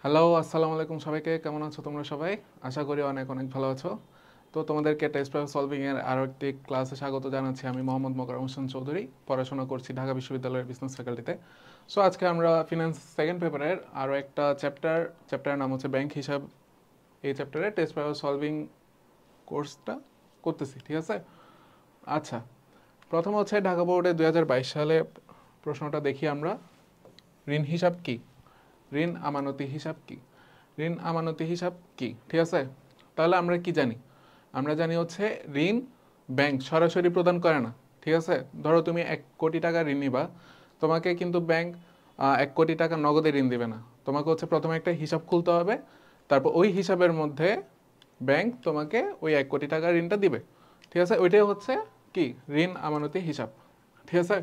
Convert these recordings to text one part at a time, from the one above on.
Hello, আসসালামু আলাইকুম সবাইকে। কেমন আছো তোমরা সবাই? আশা করি অনেক অনেক ভালো আছো। তো তোমাদেরকে টেস্ট পেপার সলভিং এর আরও একটি ক্লাসে স্বাগত জানাচ্ছি। আমি মোহাম্মদ মোকাররম হোসেন চৌধুরী, পড়াশোনা করছি ঢাকা বিশ্ববিদ্যালয়ের বিজনেস ফ্যাকাল্টিতে। সো আজকে আমরা ফিনান্স সেকেন্ড পেপারের আরও একটা চ্যাপ্টারের নাম হচ্ছে ব্যাংক হিসাব। এই চ্যাপ্টারে টেস্ট পেপার সলভিং কোর্সটা করতেছি, ঠিক আছে? আচ্ছা, প্রথম হচ্ছে ঢাকা বোর্ডে 2022 সালে প্রশ্নটা দেখি আমরা। ঋণ হিসাব কি? ঋণ আমানতি হিসাব কি? ঋণ আমানতি হিসাব কি, ঠিক আছে? তাহলে আমরা কি জানি? আমরা জানি হচ্ছে ঋণ ব্যাংক সরাসরি প্রদান করে না, ঠিক আছে? ধরো তুমি 1 কোটি টাকা ঋণ নিবা, তোমাকে কিন্তু ব্যাংক 1 কোটি টাকা নগদে ঋণ দিবে না। তোমাকে হচ্ছে প্রথমে একটা হিসাব খুলতে হবে, তারপর ওই হিসাবের মধ্যে ব্যাংক তোমাকে ওই 1 কোটি টাকা ঋণটা দিবে, ঠিক আছে? ওইটাই হচ্ছে কি ঋণ আমানতি হিসাব, ঠিক আছে?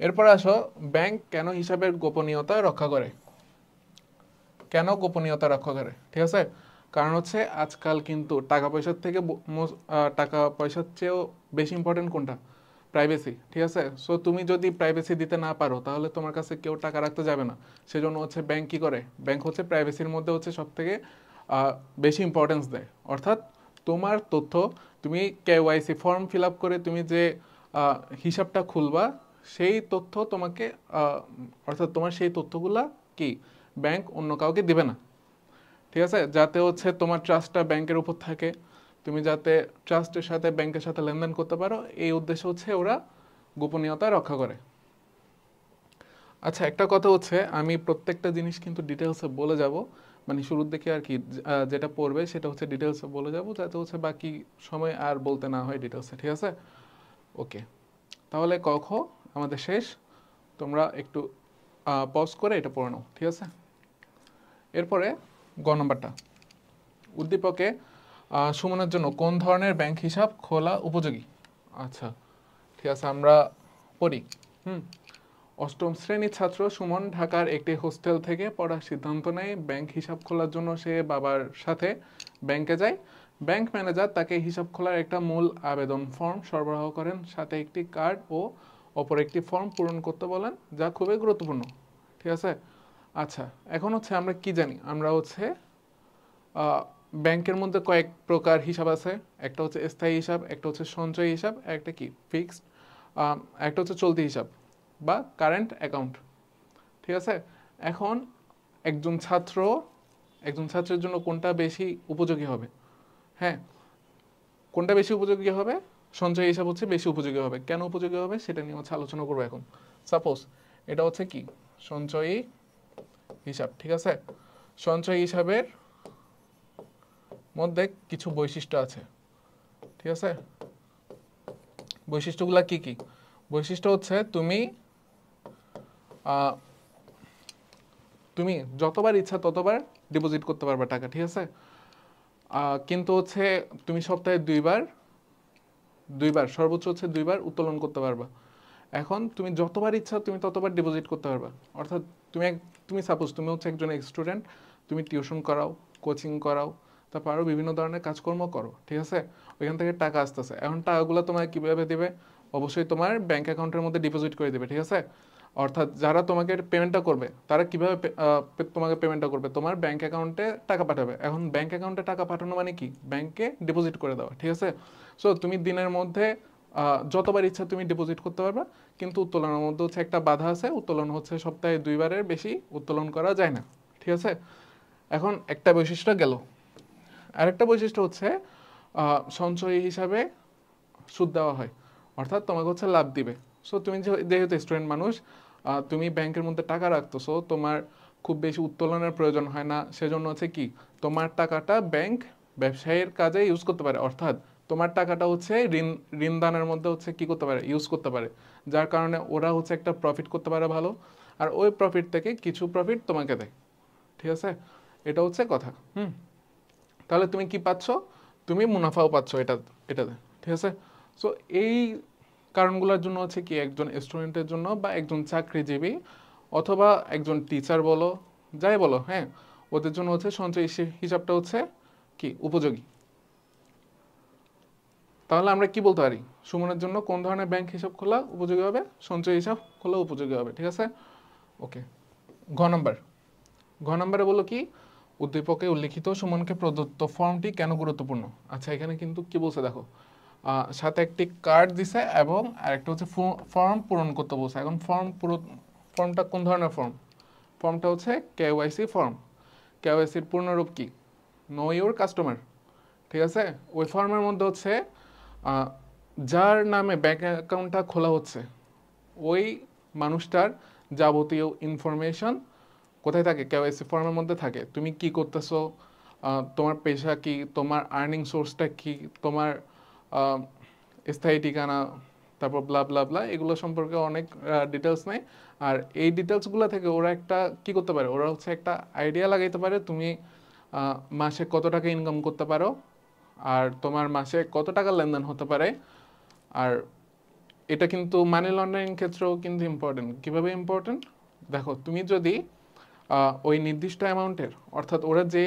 এরপর আসো, ব্যাংক কেন হিসাবের গোপনীয়তা রক্ষা করে? কেন গোপনীয়তা রক্ষা করে, ঠিক আছে? কারণ হচ্ছে আজকাল কিন্তু টাকা পয়সার থেকে টাকা পয়সার চেয়েও বেশি ইম্পর্টেন্ট কোনটা? প্রাইভেসি, ঠিক আছে? সো তুমি যদি প্রাইভেসি দিতে না পারো তাহলে তোমার কাছে কেউ টাকা রাখতে যাবে না। সেজন্য হচ্ছে ব্যাংক কি করে? ব্যাংক হচ্ছে প্রাইভেসির মধ্যে হচ্ছে সব থেকে বেশি ইম্পর্টেন্স দেয়। অর্থাৎ তোমার তথ্য, তুমি কেওয়াইসি ফর্ম ফিল আপ করে তুমি যে হিসাবটা খুলবা, সেই তথ্য তোমাকে অর্থাৎ তোমার সেই তথ্যগুলা কি ব্যাংক অন্য কাউকে দিবে না, ঠিক আছে? যাতে হচ্ছে তোমার ট্রাস্টটা ব্যাংকের উপর থাকে, তুমি যাতে ট্রাস্টের সাথে ব্যাংকের সাথে লেনদেন করতে পারো, এই উদ্দেশ্য হচ্ছে ওরা গোপনীয়তা রক্ষা করে। আচ্ছা, একটা কথা হচ্ছে আমি প্রত্যেকটা জিনিস কিন্তু ডিটেলসে বলে যাব, মানে শুরুর দিকে আর কি যেটা পড়বে সেটা হচ্ছে ডিটেলসে বলে যাব, যাতে হচ্ছে বাকি সময় আর বলতে না হয় ডিটেলসে, ঠিক আছে? ওকে, তাহলে ক খ আমাদের শেষ। তোমরা একটু পজ করে এটা পড়ে নাও, ঠিক আছে? এরপরে গ নম্বরটা, উদ্দীপকে সুমনের জন্য কোন ধরনের ব্যাংক হিসাব খোলা উপযোগী? আচ্ছা, ঠিক আছে, আমরা পড়ি। অষ্টম শ্রেণীর ছাত্র সুমন ঢাকার একটি হোস্টেল থেকে পড়ার সিদ্ধান্ত নেয়। ব্যাংক হিসাব খোলার জন্য সে বাবার সাথে ব্যাংকে যায়। ব্যাংক ম্যানেজার তাকে হিসাব খোলার একটা মূল আবেদন ফর্ম সরবরাহ করেন, সাথে একটি কার্ড ও অপর একটি ফর্ম পূরণ করতে বলেন, যা খুবই গুরুত্বপূর্ণ, ঠিক আছে? আচ্ছা, এখন হচ্ছে আমরা কি জানি? আমরা হচ্ছে ব্যাংকের মধ্যে কয়েক প্রকার হিসাব আছে। একটা হচ্ছে স্থায়ী হিসাব, একটা হচ্ছে সঞ্চয় হিসাব, একটা কি ফিক্সড, একটা হচ্ছে চলতি হিসাব বা কারেন্ট অ্যাকাউন্ট, ঠিক আছে? এখন একজন ছাত্র একজন ছাত্রের জন্য কোনটা বেশি উপযোগী হবে? হ্যাঁ, কোনটা বেশি উপযোগী হবে? সঞ্চয় হিসাব হচ্ছে বেশি উপযোগী হবে। কেন উপযোগী হবে সেটা নিয়ে হচ্ছে আলোচনা করবো এখন। সাপোজ এটা হচ্ছে কি সঞ্চয়ী হিসাব, ঠিক আছে? সঞ্চয় হিসাবের মধ্যে কিছু বৈশিষ্ট্য আছে, ঠিক আছে? বৈশিষ্ট্যগুলা কি কি? বৈশিষ্ট্য হচ্ছে তুমি তুমি যতবার ইচ্ছা ততবার ডিপোজিট করতে পারবে টাকা, ঠিক আছে? কিন্তু হচ্ছে তুমি সপ্তাহে দুইবার দুইবার সর্বোচ্চ হচ্ছে দুইবার উত্তোলন করতে পারবা। এখন তুমি যতবার ইচ্ছা তুমি ততবার ডিপোজিট করতে পারবা। অর্থাৎ তুমি সাপোজ তুমি হচ্ছে একজন স্টুডেন্ট, তুমি টিউশন করাও, কোচিং করাও, তারপর আরও বিভিন্ন ধরনের কাজকর্ম করো, ঠিক আছে? ওইখান থেকে টাকা আসতেছে। এখন টাকাগুলো তোমাকে কীভাবে দেবে? অবশ্যই তোমার ব্যাংক অ্যাকাউন্টের মধ্যে ডিপোজিট করে দেবে, ঠিক আছে? অর্থাৎ যারা তোমাকে পেমেন্টটা করবে তারা কীভাবে তোমাকে পেমেন্টটা করবে? তোমার ব্যাংক অ্যাকাউন্টে টাকা পাঠাবে। এখন ব্যাংক অ্যাকাউন্টে টাকা পাঠানো মানে কি? ব্যাংকে ডিপোজিট করে দেওয়া, ঠিক আছে? সো তুমি দিনের মধ্যে যতবার ইচ্ছা তুমি ডিপোজিট করতে পারবা, কিন্তু উত্তোলনের মধ্যে হচ্ছে একটা বাধা আছে। উত্তোলন হচ্ছে সপ্তাহে দুইবারের বেশি উত্তোলন করা যায় না, ঠিক আছে? এখন একটা বৈশিষ্ট্য গেল। আরেকটা বৈশিষ্ট্য হচ্ছে সঞ্চয়ী হিসাবে সুদ দেওয়া হয়, অর্থাৎ তোমাকে হচ্ছে লাভ দিবে। সো তুমি যেহেতু স্টুডেন্ট মানুষ, তুমি ব্যাংকের মধ্যে টাকা রাখতেছো, তোমার খুব বেশি উত্তোলনের প্রয়োজন হয় না। সেজন্য হচ্ছে কি তোমার টাকাটা ব্যাংক ব্যবসায়ের কাজে ইউজ করতে পারে। অর্থাৎ তোমার টাকাটা হচ্ছে ঋণ দানের মধ্যে হচ্ছে কি করতে পারে? ইউজ করতে পারে। যার কারণে ওরা হচ্ছে একটা প্রফিট করতে পারে ভালো, আর ওই প্রফিট থেকে কিছু প্রফিট তোমাকে দেয়, ঠিক আছে? এটা হচ্ছে কথা। তাহলে তুমি কি পাচ্ছ? তুমি মুনাফাও পাচ্ছ এটাতে, ঠিক আছে? সো এই কারণগুলোর জন্য হচ্ছে কি একজন স্টুডেন্টের জন্য বা একজন চাকরিজীবী অথবা একজন টিচার বলো, যাই বলো, হ্যাঁ, ওদের জন্য হচ্ছে সঞ্চয় হিসাবটা হচ্ছে কি উপযোগী। তাহলে আমরা কি বলতে পারি? সুমনের জন্য কোন ধরনের ব্যাংক হিসাব খোলা উপযোগী হবে? সঞ্চয় হিসাব খোলা উপযোগী হবে, ঠিক আছে? ওকে, ঘ নম্বর, ঘ নম্বরে বললো কি, উদ্দীপকে উল্লিখিত সুমনকে প্রদত্ত ফর্মটি কেন গুরুত্বপূর্ণ। আচ্ছা, এখানে কিন্তু কি বলছে দেখো, সাথে একটি কার্ড দিছে এবং আরেকটা হচ্ছে ফর্ম পূরণ করতে বলছে। এখন ফর্মটা কোন ধরনের ফর্ম? ফর্মটা হচ্ছে কেওয়াইসি ফর্ম। কেওয়াইসির পূর্ণরূপ কি? No your customer. ঠিক আছে, ওই ফর্মের মধ্যে হচ্ছে যার নামে ব্যাংক অ্যাকাউন্টটা খোলা হচ্ছে ওই মানুষটার যাবতীয় ইনফরমেশন কোথায় থাকে? কেওয়াইসি ফর্মের মধ্যে থাকে। তুমি কি করতেছো, তোমার পেশা কি, তোমার আর্নিং সোর্সটা কি, তোমার স্থায়ী ঠিকানা, তারপর ব্লা ব্লা ব্লা, এগুলো সম্পর্কে অনেক ডিটেলস নেই। আর এই ডিটেলসগুলো থেকে ওরা একটা কি করতে পারে, ওরা হচ্ছে একটা আইডিয়া লাগাইতে পারে তুমি মাসে কত টাকা ইনকাম করতে পারো, আর তোমার মাসে কত টাকা লেনদেন হতে পারে। আর এটা কিন্তু মানি লন্ডারিং ক্ষেত্রেও কিন্তু ইম্পর্টেন্ট। কীভাবে ইম্পর্টেন্ট? দেখো, তুমি যদি ওই নির্দিষ্ট অ্যামাউন্টের, অর্থাৎ ওরা যে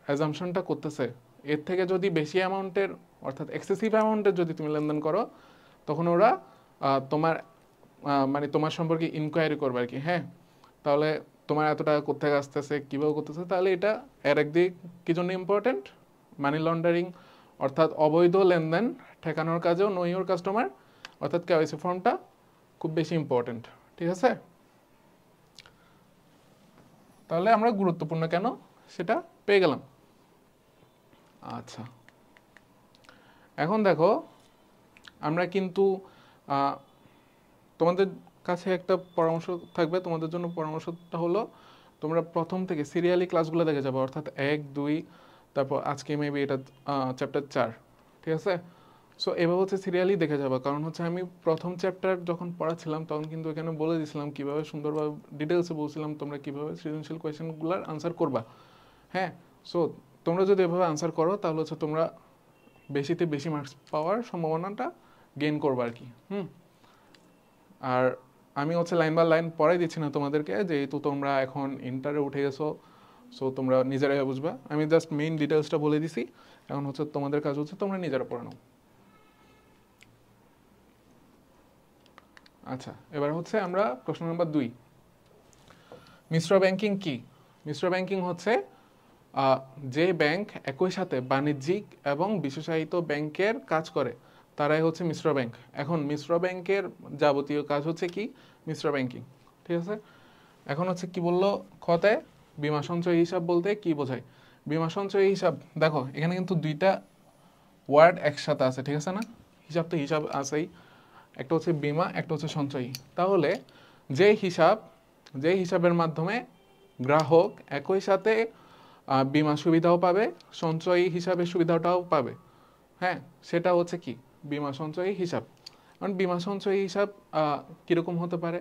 অ্যাজাম্পশনটা করতেছে এর থেকে যদি বেশি অ্যামাউন্টের, অর্থাৎ এক্সেসিভ অ্যামাউন্টের যদি তুমি লেনদেন করো, তখন ওরা তোমার মানে তোমার সম্পর্কে ইনকোয়ারি করবে আর কি। হ্যাঁ, তাহলে তোমার এত টাকা কোথেকে আসতেছে, কীভাবে করতেছে, তাহলে এটা এর একদিক কী জন্য ইম্পর্টেন্ট? মানি লন্ডারিং অর্থাৎ অবৈধ লেনদেন ঠেকানোর কাজেও নো ইউর কাস্টমার অর্থাৎ কেওয়াইসি ফর্মটা খুব বেশি ইম্পর্টেন্ট। ঠিক আছে, তাহলে আমরা গুরুত্বপূর্ণ কেন সেটা পেয়ে গেলাম। আচ্ছা, এখন দেখো, আমরা কিন্তু তোমাদের কাছে একটা পরামর্শ থাকবে। তোমাদের জন্য পরামর্শটা হলো, তোমরা প্রথম থেকে সিরিয়ালি ক্লাসগুলো দেখে যাবে, অর্থাৎ 1, 2, তারপর আজকে মেবি এটা চ্যাপ্টার 4। ঠিক আছে, সো এভাবে হচ্ছে সিরিয়ালি দেখে যাবে। কারণ হচ্ছে আমি প্রথম চ্যাপ্টার যখন পড়াচ্ছিলাম তখন কিন্তু এখানে বলে দিয়েছিলাম কীভাবে সুন্দরভাবে ডিটেলসে বলছিলাম তোমরা কীভাবে সৃজনশীল কোয়েশ্চেনগুলোর আনসার করবা। হ্যাঁ, সো তোমরা যদি এভাবে আনসার করো তাহলে হচ্ছে তোমরা বেশিতে বেশি মার্কস পাওয়ার সম্ভাবনাটা গেইন করবে আর কি। আর আমি হচ্ছে লাইন বাই লাইন পড়াই দিচ্ছি না তোমাদেরকে, যেহেতু তোমরা এখন ইন্টারে উঠে গেছো, সো তোমরা নিজেরাই বুঝবা। আমি জাস্ট মেইন ডিটেলসটা বলে দিছি। এখন হচ্ছে তোমাদের কাজ হচ্ছে তোমরা নিজেরা পড়ে নাও। আচ্ছা, এবার হচ্ছে আমরা প্রশ্ন নম্বর 2, মিশ্র ব্যাংকিং কি? মিশ্র ব্যাংকিং হচ্ছে যে ব্যাংক একই সাথে বাণিজ্যিক এবং বিশেষায়িত ব্যাংকের কাজ করে তারাই হচ্ছে মিশ্র ব্যাংক। এখন মিশ্র ব্যাংকের যাবতীয় কাজ হচ্ছে কি? মিশ্র ব্যাংকিং। ঠিক আছে, এখন হচ্ছে কি বললো খতে, বীমা সঞ্চয় হিসাব বলতে কি বোঝায়? বীমা সঞ্চয় হিসাব, দেখো এখানে কিন্তু দুইটা ওয়ার্ড একসাথে আছে। ঠিক আছে না, হিসাব তো হিসাব আছেই, একটা হচ্ছে বীমা, একটা হচ্ছে সঞ্চয়ী। তাহলে যে হিসাবের মাধ্যমে গ্রাহক একই সাথে বীমা সুবিধাও পাবে, সঞ্চয়ী হিসাবের সুবিধাটাও পাবে, হ্যাঁ, সেটা হচ্ছে কি? বীমা সঞ্চয়ী হিসাব। কারণ বীমা সঞ্চয়ী হিসাব কীরকম হতে পারে?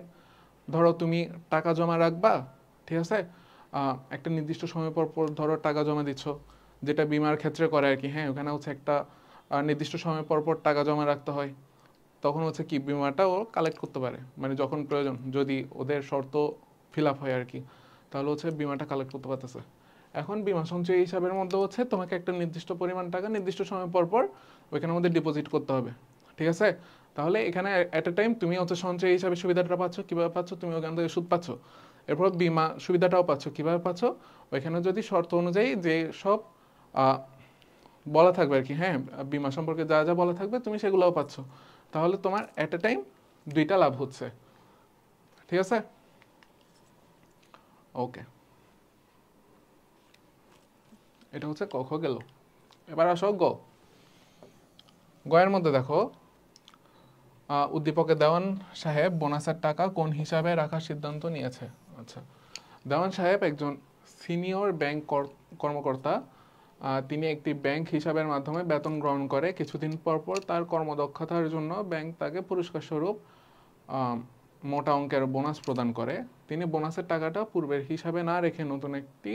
ধরো তুমি টাকা জমা রাখবা, ঠিক আছে, একটা নির্দিষ্ট সময় পর পর ধরো টাকা জমা দিচ্ছ, যেটা বীমার ক্ষেত্রে করে আর কি। হ্যাঁ, ওখানে হচ্ছে একটা নির্দিষ্ট সময় পর পর টাকা জমা রাখতে হয়, তখন হচ্ছে কি বীমাটা ও কালেক্ট করতে পারে, মানে যখন প্রয়োজন, যদি ওদের শর্ত ফিল আপ হয় আর কি, তাহলে হচ্ছে বীমাটা কালেক্ট করতে পারতেছে। এখন বীমা সঞ্চয় হিসাবের মধ্যে হচ্ছে তোমাকে একটা নির্দিষ্ট পরিমাণ টাকা নির্দিষ্ট সময় পর পর ওইখানের মধ্যে ডিপোজিট করতে হবে। ঠিক আছে, তাহলে এখানে অ্যাট এ টাইম তুমি হচ্ছে সঞ্চয় হিসাবে সুবিধাটা পাচ্ছ। কীভাবে পাচ্ছ? তুমি ওখান থেকে সুদ পাচ্ছ। এরপর বীমা সুবিধাটাও পাচ্ছ। কীভাবে পাচ্ছ? ওইখানে যদি শর্ত অনুযায়ী যে সব বলা থাকবে আর কি, হ্যাঁ, বীমা সম্পর্কে যা যা বলা থাকবে তুমি সেগুলোও পাচ্ছ। তাহলে তোমার অ্যাট এ টাইম দুইটা লাভ হচ্ছে। ঠিক আছে, ওকে, এটা হচ্ছে ক খ গেল। এবার আসো গ। গয়ের মধ্যে দেখো, উদ্দীপকে দেওয়ান সাহেব বোনাসের টাকা কোন হিসাবে রাখার সিদ্ধান্ত নিয়েছে। আচ্ছা, দেওয়ান সাহেব একজন সিনিয়র ব্যাংক কর্মকর্তা। তিনি একটি ব্যাংক হিসাবের মাধ্যমে বেতন গ্রহণ করে। কিছুদিন পর পর তার কর্মদক্ষতার জন্য ব্যাংক তাকে পুরস্কার স্বরূপ মোটা অঙ্কের বোনাস প্রদান করে। তিনি বোনাসের টাকাটা পূর্বের হিসাবে না রেখে নতুন একটি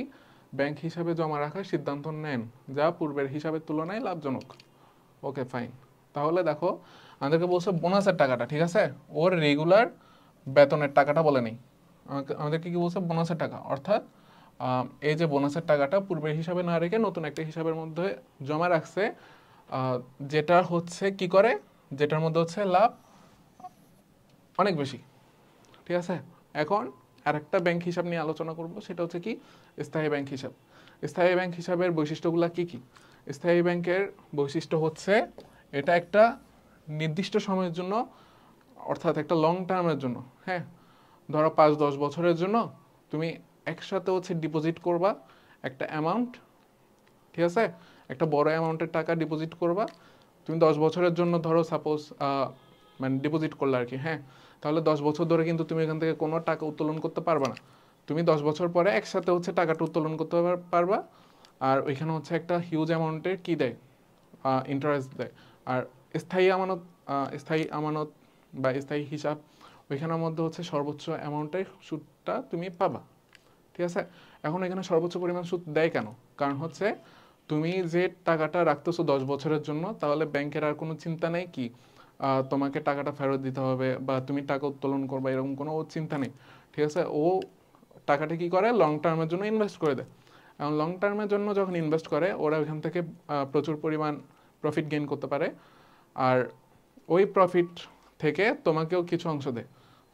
ব্যাংক হিসাবে জমা রাখার সিদ্ধান্ত নেন, যা পূর্বের হিসাবের তুলনায় লাভজনক। ওকে, ফাইন। তাহলে দেখো, আমাদেরকে বলছে বোনাসের টাকাটা, ঠিক আছে, ওর রেগুলার বেতনের টাকাটা বলে নেই, আমাদেরকে কি বলছে? বোনাসের টাকা। অর্থাৎ এই যে বোনাসের টাকাটা পূর্বের হিসাবে না রেখে নতুন একটা হিসাবের মধ্যে জমা রাখছে, যেটা হচ্ছে কি করে, যেটার মধ্যে হচ্ছে লাভ অনেক বেশি। ঠিক আছে, এখন আরেকটা ব্যাংক হিসাব নিয়ে আলোচনা করব, সেটা হচ্ছে কি, স্থায়ী ব্যাংক হিসাব। স্থায়ী ব্যাংক হিসাবের বৈশিষ্ট্যগুলো কি কি? স্থায়ী ব্যাংকের বৈশিষ্ট্য হচ্ছে এটা একটা নির্দিষ্ট সময়ের জন্য, অর্থাৎ একটা লং টার্মের জন্য, হ্যাঁ, ধরো 5-10 বছরের জন্য তুমি একসাথে হচ্ছে ডিপোজিট করবা একটা অ্যামাউন্ট, ঠিক আছে, একটা বড় অ্যামাউন্টের টাকা ডিপোজিট করবা তুমি 10 বছরের জন্য, ধরো সাপোজ মানে ডিপোজিট করলে আর কি, হ্যাঁ, তাহলে 10 বছর ধরে কিন্তু তুমি এখান থেকে কোনো টাকা উত্তোলন করতে পারবে না। তুমি 10 বছর পরে একসাথে হচ্ছে টাকাটা উত্তোলন করতে পারবা। আর ওইখানে হচ্ছে একটা হিউজ অ্যামাউন্টের কি দেয়, ইন্টারেস্ট দেয়। আর স্থায়ী আমানত, স্থায়ী আমানত বা স্থায়ী হিসাব, ওইখানের মধ্যে হচ্ছে সর্বোচ্চ অ্যামাউন্টের সুদটা তুমি পাবা, ঠিক আছে। এখন এখানে সর্বোচ্চ পরিমাণ সুদ দেয় কেন? কারণ হচ্ছে তুমি যে টাকাটা রাখতেছো 10 বছরের জন্য, তাহলে ব্যাংকের আর কোনো চিন্তা নেই কি তোমাকে টাকাটা ফেরত দিতে হবে বা তুমি টাকা উত্তোলন করবে, এরকম কোনো চিন্তা নেই, ঠিক আছে। ও টাকাটা কি করে, লং টার্মের জন্য ইনভেস্ট করে দেয়। এবং লং টার্মের জন্য যখন ইনভেস্ট করে, ওরা ওইখান থেকে প্রচুর পরিমাণ প্রফিট গেইন করতে পারে। আর ওই প্রফিট থেকে তোমাকেও কিছু অংশ দেয়।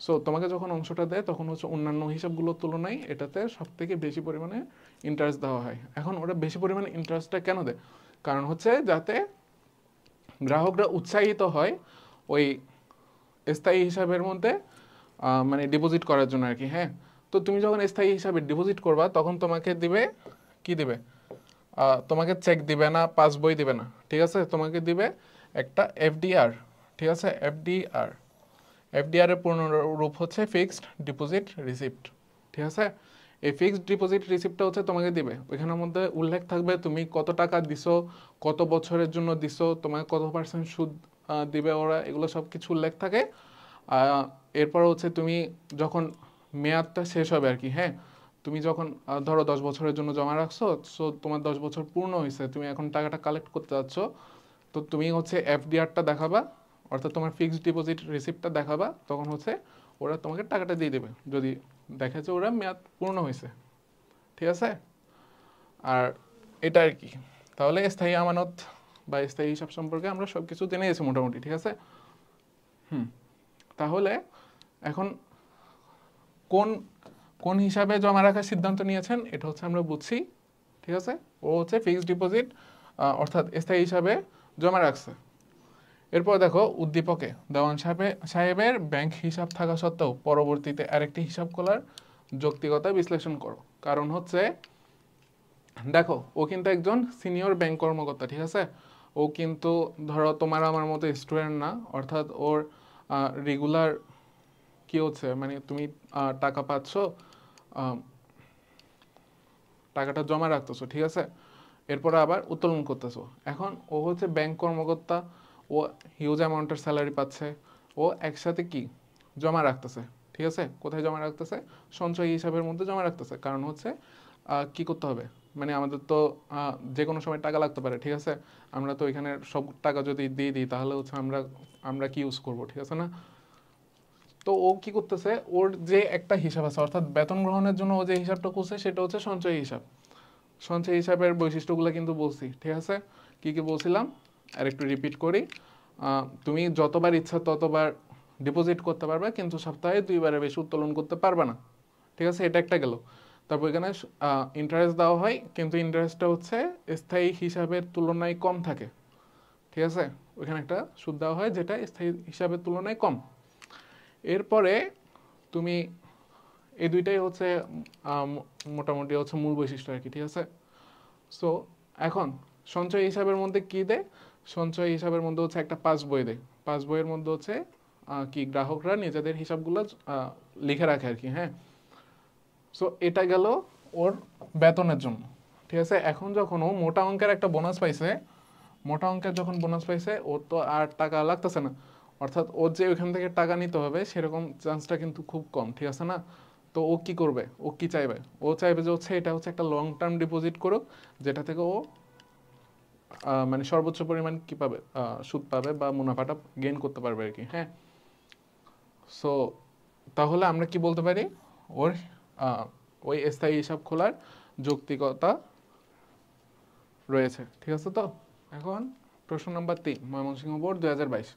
সো তোমাকে যখন অংশটা দেয়, তখন হচ্ছে অন্যান্য হিসাবগুলোর তুলনায় এটাতে সব থেকে বেশি পরিমাণে ইন্টারেস্ট দেওয়া হয়। এখন ওরা বেশি পরিমাণে ইন্টারেস্টটা কেন দেয়? কারণ হচ্ছে যাতে গ্রাহকরা উৎসাহিত হয় ওই স্থায়ী হিসাবের মধ্যে মানে ডিপোজিট করার জন্য আর কি, হ্যাঁ। তো তুমি যখন স্থায়ী হিসাবে ডিপোজিট করবা, তখন তোমাকে দিবে কি দিবে, তোমাকে চেক দিবে না, পাসবই দিবে না, ঠিক আছে। তোমাকে দিবে একটা এফডিআর, ঠিক আছে। এফডিআর, এফডিআর এর পূর্ণ রূপ হচ্ছে ফিক্সড ডিপোজিট রিসিপ্ট, ঠিক আছে। এই ফিক্সড ডিপোজিট রিসিপ্টটা হচ্ছে তোমাকে দিবে, ওইখানের মধ্যে উল্লেখ থাকবে তুমি কত টাকা দিছো, কত বছরের জন্য দিছো, তোমাকে কত পার্সেন্ট সুদ দিবে ওরা, এগুলো সব কিছু উল্লেখ থাকে। এরপর হচ্ছে তুমি যখন মেয়াদটা শেষ হবে আর কি, হ্যাঁ, তুমি যখন ধরো 10 বছরের জন্য জমা রাখছো, সো তোমার 10 বছর পূর্ণ হয়েছে, তুমি এখন টাকাটা কালেক্ট করতে যাচ্ছ, তো তুমি হচ্ছে এফডিআরটা দেখাবা, অর্থাৎ তোমার ফিক্সড ডিপোজিট রিসিপ্টটা দেখাবা, তখন হচ্ছে ওরা তোমাকে টাকাটা দিয়ে দেবে যদি দেখে যে ওরা মেয়াদ পূর্ণ হয়েছে, ঠিক আছে। আর এটা আর কি। তাহলে স্থায়ী আমানত বা স্থায়ী হিসাব সম্পর্কে আমরা সব কিছু জেনে গেছি মোটামুটি, ঠিক আছে। তাহলে এখন কোন কোন হিসাবে জমা রাখার সিদ্ধান্ত নিয়েছেন এটা হচ্ছে আমরা বুঝছি, ঠিক আছে। ও হচ্ছে ফিক্সড ডিপোজিট অর্থাৎ স্থায়ী হিসাবে জমা রাখছে। এরপর দেখো উদ্দীপকে দেওয়ান সাহেবের ব্যাংক হিসাব থাকা সত্ত্বেও পরবর্তীতে আরেকটি হিসাব খোলার যৌক্তিকতা বিশ্লেষণ করো। কারণ হচ্ছে দেখো, ও কিন্তু একজন সিনিয়র ব্যাংক কর্মকর্তা, ঠিক আছে। ও কিন্তু ধরো তোমার আমার মতো স্টুডেন্ট না, অর্থাৎ ওর রেগুলার কি হচ্ছে, মানে তুমি টাকা পাচ্ছ, টাকাটা জমা রাখতেছো, ঠিক আছে, এরপরে আবার উত্তোলন করতেছো। এখন ও হচ্ছে ব্যাংক কর্মকর্তা, ও হিউজ অ্যামাউন্টের স্যালারি পাচ্ছে, ও একসাথে কি জমা রাখতেছে, ঠিক আছে। কোথায় জমা রাখতেছে? সঞ্চয় হিসাবের মধ্যে জমা রাখতেছে। কারণ হচ্ছে কি করতে হবে, মানে আমাদের তো যে কোনো সময় টাকা লাগতে পারে, ঠিক আছে। আমরা তো এখানে সব টাকা যদি দিয়ে দিই, তাহলে হচ্ছে আমরা আমরা কি ইউজ করবো, ঠিক আছে না। তো ও কি করতেছে, ওর যে একটা হিসাব আছে, অর্থাৎ বেতন গ্রহণের জন্য ও যে হিসাবটা করছে, সেটা হচ্ছে সঞ্চয় হিসাব। সঞ্চয় হিসাবের বৈশিষ্ট্যগুলো কিন্তু বলছি, ঠিক আছে। কি কি বলছিলাম আর একটু রিপিট করি। তুমি যতবার ইচ্ছা ততবার ডিপোজিট করতে পারবে, কিন্তু সপ্তাহে 2বারের বেশি উত্তোলন করতে পারবে না, ঠিক আছে। এটা একটা গেল। তারপর এখানে ইন্টারেস্ট দেওয়া হয়, কিন্তু ইন্টারেস্টটা হচ্ছে স্থায়ী হিসাবের তুলনায় কম থাকে, ঠিক আছে। ওইখানে একটা সুদ দেওয়া হয় যেটা স্থায়ী হিসাবের তুলনায় কম। এরপরে তুমি এই দুইটাই হচ্ছে মোটামুটি হচ্ছে মূল বৈশিষ্ট্য আর কি, ঠিক আছে। সো এখন সঞ্চয় হিসাবের মধ্যে কি দেয়? সঞ্চয় হিসাবের মধ্যে হচ্ছে একটা পাস বই দেয়। পাস বইয়ের মধ্যে হচ্ছে কি গ্রাহকরা নিজেদের হিসাবগুলো লিখে রাখে আর কি, হ্যাঁ। সো এটা গেল ওর বেতনের জন্য, ঠিক আছে। এখন যখন ও মোটা অঙ্কের একটা বোনাস পাইছে, মোটা অঙ্কের যখন বোনাস পাইছে, ওর তো আর টাকা লাগতেছে না, অর্থাৎ ওর যে ওইখান থেকে টাকা নিতে হবে সেরকম চান্সটা কিন্তু খুব কম, ঠিক আছে না। তো ও কি করবে, ও কি চাইবে? ও চাইবে যে হচ্ছে এটা হচ্ছে একটা লং টার্ম ডিপোজিট করুক, যেটা থেকে ও মানে সর্বোচ্চ পরিমাণ কি পাবে, সুদ পাবে বা মুনাফাটা গেইন করতে পারবে আর কি, হ্যাঁ। সো তাহলে আমরা কি বলতে পারি, ওর ওই স্থায়ী হিসাব খোলার যৌক্তিকতা রয়েছে, ঠিক আছে। তো এখন প্রশ্ন নাম্বার 3, ময়মনসিংহ বোর্ড 2022।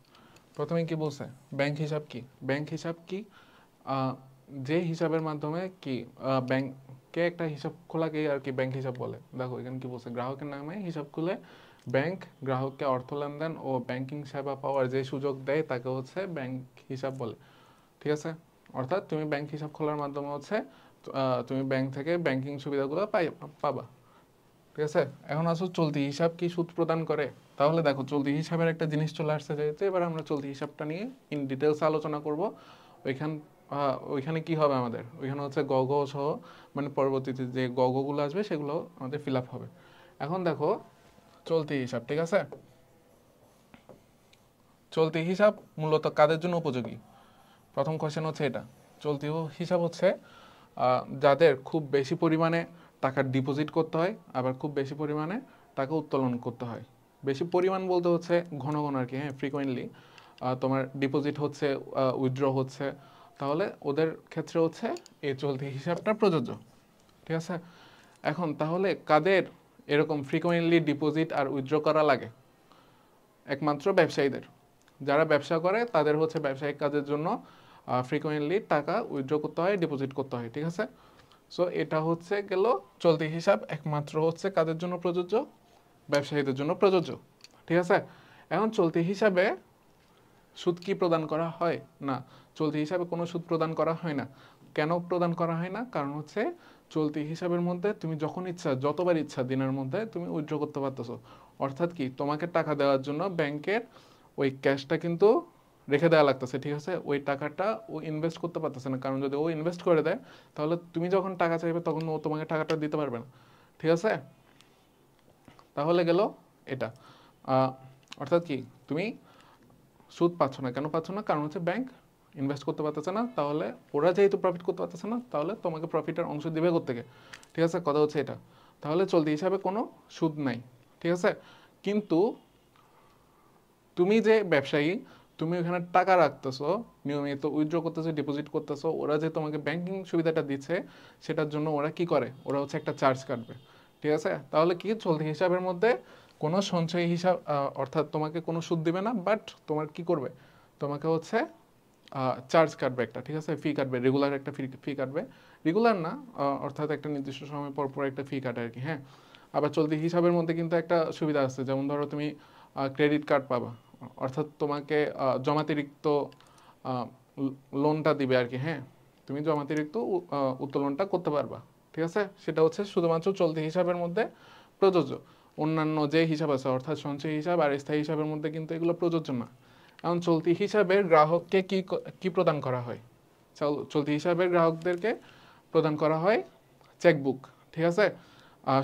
প্রথমে কি বলছে, ব্যাংক হিসাব কি? ব্যাংক হিসাব কি? যে হিসাবের মাধ্যমে কি ব্যাংকে একটা হিসাব খোলাকে আর কি ব্যাংক হিসাব বলে। দেখো এখানে কি বলছে, গ্রাহকের নামে হিসাব খুলে ব্যাংক গ্রাহককে অর্থ লেনদেন ও ব্যাংকিং সেবা পাওয়ার যে সুযোগ দেয় তাকে হচ্ছে ব্যাংক হিসাব বলে। ঠিক আছে, অর্থাৎ তুমি ব্যাংক হিসাব খোলার মাধ্যমে হচ্ছে তুমি ব্যাংক থেকে ব্যাংকিং সুবিধাগুলো পাবা। ঠিক আছে, এখন আসো চলতি হিসাব কি সুদ প্রদান করে। তাহলে দেখো চলতি হিসাবের একটা জিনিস চলে আসছে, যেহেতু এবার আমরা চলতি হিসাবটা নিয়ে ইন ডিটেলস আলোচনা করব। ওইখানে কি হবে আমাদের, ওইখানে হচ্ছে গ ঘ সহ মানে পরবর্তীতে যে গ ঘ গুলো আসবে সেগুলো আমাদের ফিল আপ হবে। এখন দেখো চলতি হিসাব, ঠিক আছে, চলতি হিসাব মূলত কাদের জন্য উপযোগী। প্রথম কোয়েশ্চেন হচ্ছে এটা। চলতি হিসাব হচ্ছে যাদের খুব বেশি পরিমাণে টাকা ডিপোজিট করতে হয়, আবার খুব বেশি পরিমাণে টাকা উত্তোলন করতে হয়। বেশি পরিমাণ বলতে হচ্ছে ঘন ঘন আর কি, হ্যাঁ, ফ্রিকোয়েন্টলি তোমার ডিপোজিট হচ্ছে, উইথড্র হচ্ছে, তাহলে ওদের ক্ষেত্রে হচ্ছে এই চলতি হিসাবটা প্রযোজ্য। ঠিক আছে, এখন তাহলে কাদের এরকম ফ্রিকোয়েন্টলি ডিপোজিট আর উইথড্র করা লাগে? একমাত্র ব্যবসায়ীদের। যারা ব্যবসা করে তাদের হচ্ছে ব্যবসায়িক কাজের জন্য ফ্রিকোয়েন্টলি টাকা উইথড্র করতে হয়, ডিপোজিট করতে হয়। ঠিক আছে, সো এটা হচ্ছে গেল চলতি হিসাব, একমাত্র হচ্ছে কাদের জন্য প্রযোজ্য? ব্যবসায়ীদের জন্য প্রযোজ্য। ঠিক আছে, এখন চলতি হিসাবে সুদ কি প্রদান করা হয় না? চলতি হিসাবে কোনো সুদ প্রদান করা হয় না। কেন প্রদান করা হয় না? কারণ হচ্ছে চলতি হিসাবের মধ্যে তুমি যখন ইচ্ছা, যতবার ইচ্ছা দিনের মধ্যে তুমি উইথড্র করতে পারতেছো। অর্থাৎ কি, তোমাকে টাকা দেওয়ার জন্য ব্যাংকের ওই ক্যাশটা কিন্তু রেখে দেওয়া লাগতেছে। ঠিক আছে, ওই টাকাটা ও ইনভেস্ট করতে পারতেছে না, কারণ যদি ও ইনভেস্ট করে দেয় তাহলে তুমি যখন টাকা চাইবে তখন ও তোমাকে টাকাটা দিতে পারবে না। ঠিক আছে, তাহলে গেল এটা। অর্থাৎ কি, তুমি সুদ পাচ্ছ না। কেন পাচ্ছ না? কারণ হচ্ছে ব্যাংক ইনভেস্ট করতে পারতেছে না, তাহলে ওরা যেহেতু প্রফিট করতে পারতেছে না, তাহলে তোমাকে প্রফিটের অংশ দিবে কোত্থেকে? ঠিক আছে, কথা হচ্ছে এটা। তাহলে চলতি হিসাবে কোনো সুদ নাই। ঠিক আছে, কিন্তু তুমি যে ব্যবসায়ী, তুমি ওখানে টাকা রাখতেছো, নিয়মিত উইথড্র করতেছো, ডিপোজিট করতেছো, ওরা যে তোমাকে ব্যাংকিং সুবিধাটা দিচ্ছে সেটার জন্য ওরা কি করে, ওরা হচ্ছে একটা চার্জ কাটবে। ঠিক আছে, তাহলে কি চলতি হিসাবের মধ্যে কোনো সঞ্চয় হিসাব, অর্থাৎ তোমাকে কোনো সুদ দিবে না, বাট তোমার কি করবে, তোমাকে হচ্ছে চার্জ কাটবে একটা। ঠিক আছে, ফি কাটবে, রেগুলার একটা ফি কাটবে। রেগুলার না, অর্থাৎ একটা নির্দিষ্ট সময় পর পর একটা ফি কাটে আর কি। হ্যাঁ, আবার চলতি হিসাবের মধ্যে কিন্তু একটা সুবিধা আছে, যেমন ধরো তুমি ক্রেডিট কার্ড পাবা, অর্থাৎ তোমাকে জমাতিরিক্ত লোনটা দিবে আর কি। হ্যাঁ, তুমি জমাতিরিক্ত উত্তোলনটা করতে পারবা। ঠিক আছে, সেটা হচ্ছে শুধুমাত্র চলতি হিসাবের মধ্যে প্রযোজ্য। অন্যান্য যে হিসাব আছে, অর্থাৎ সঞ্চয় হিসাব আর স্থায়ী হিসাবের মধ্যে কিন্তু এগুলো প্রযোজ্য না। এখন চলতি হিসাবের গ্রাহককে কি প্রদান করা হয়? চলতি হিসাবের গ্রাহকদেরকে প্রদান করা হয় চেকবুক। ঠিক আছে,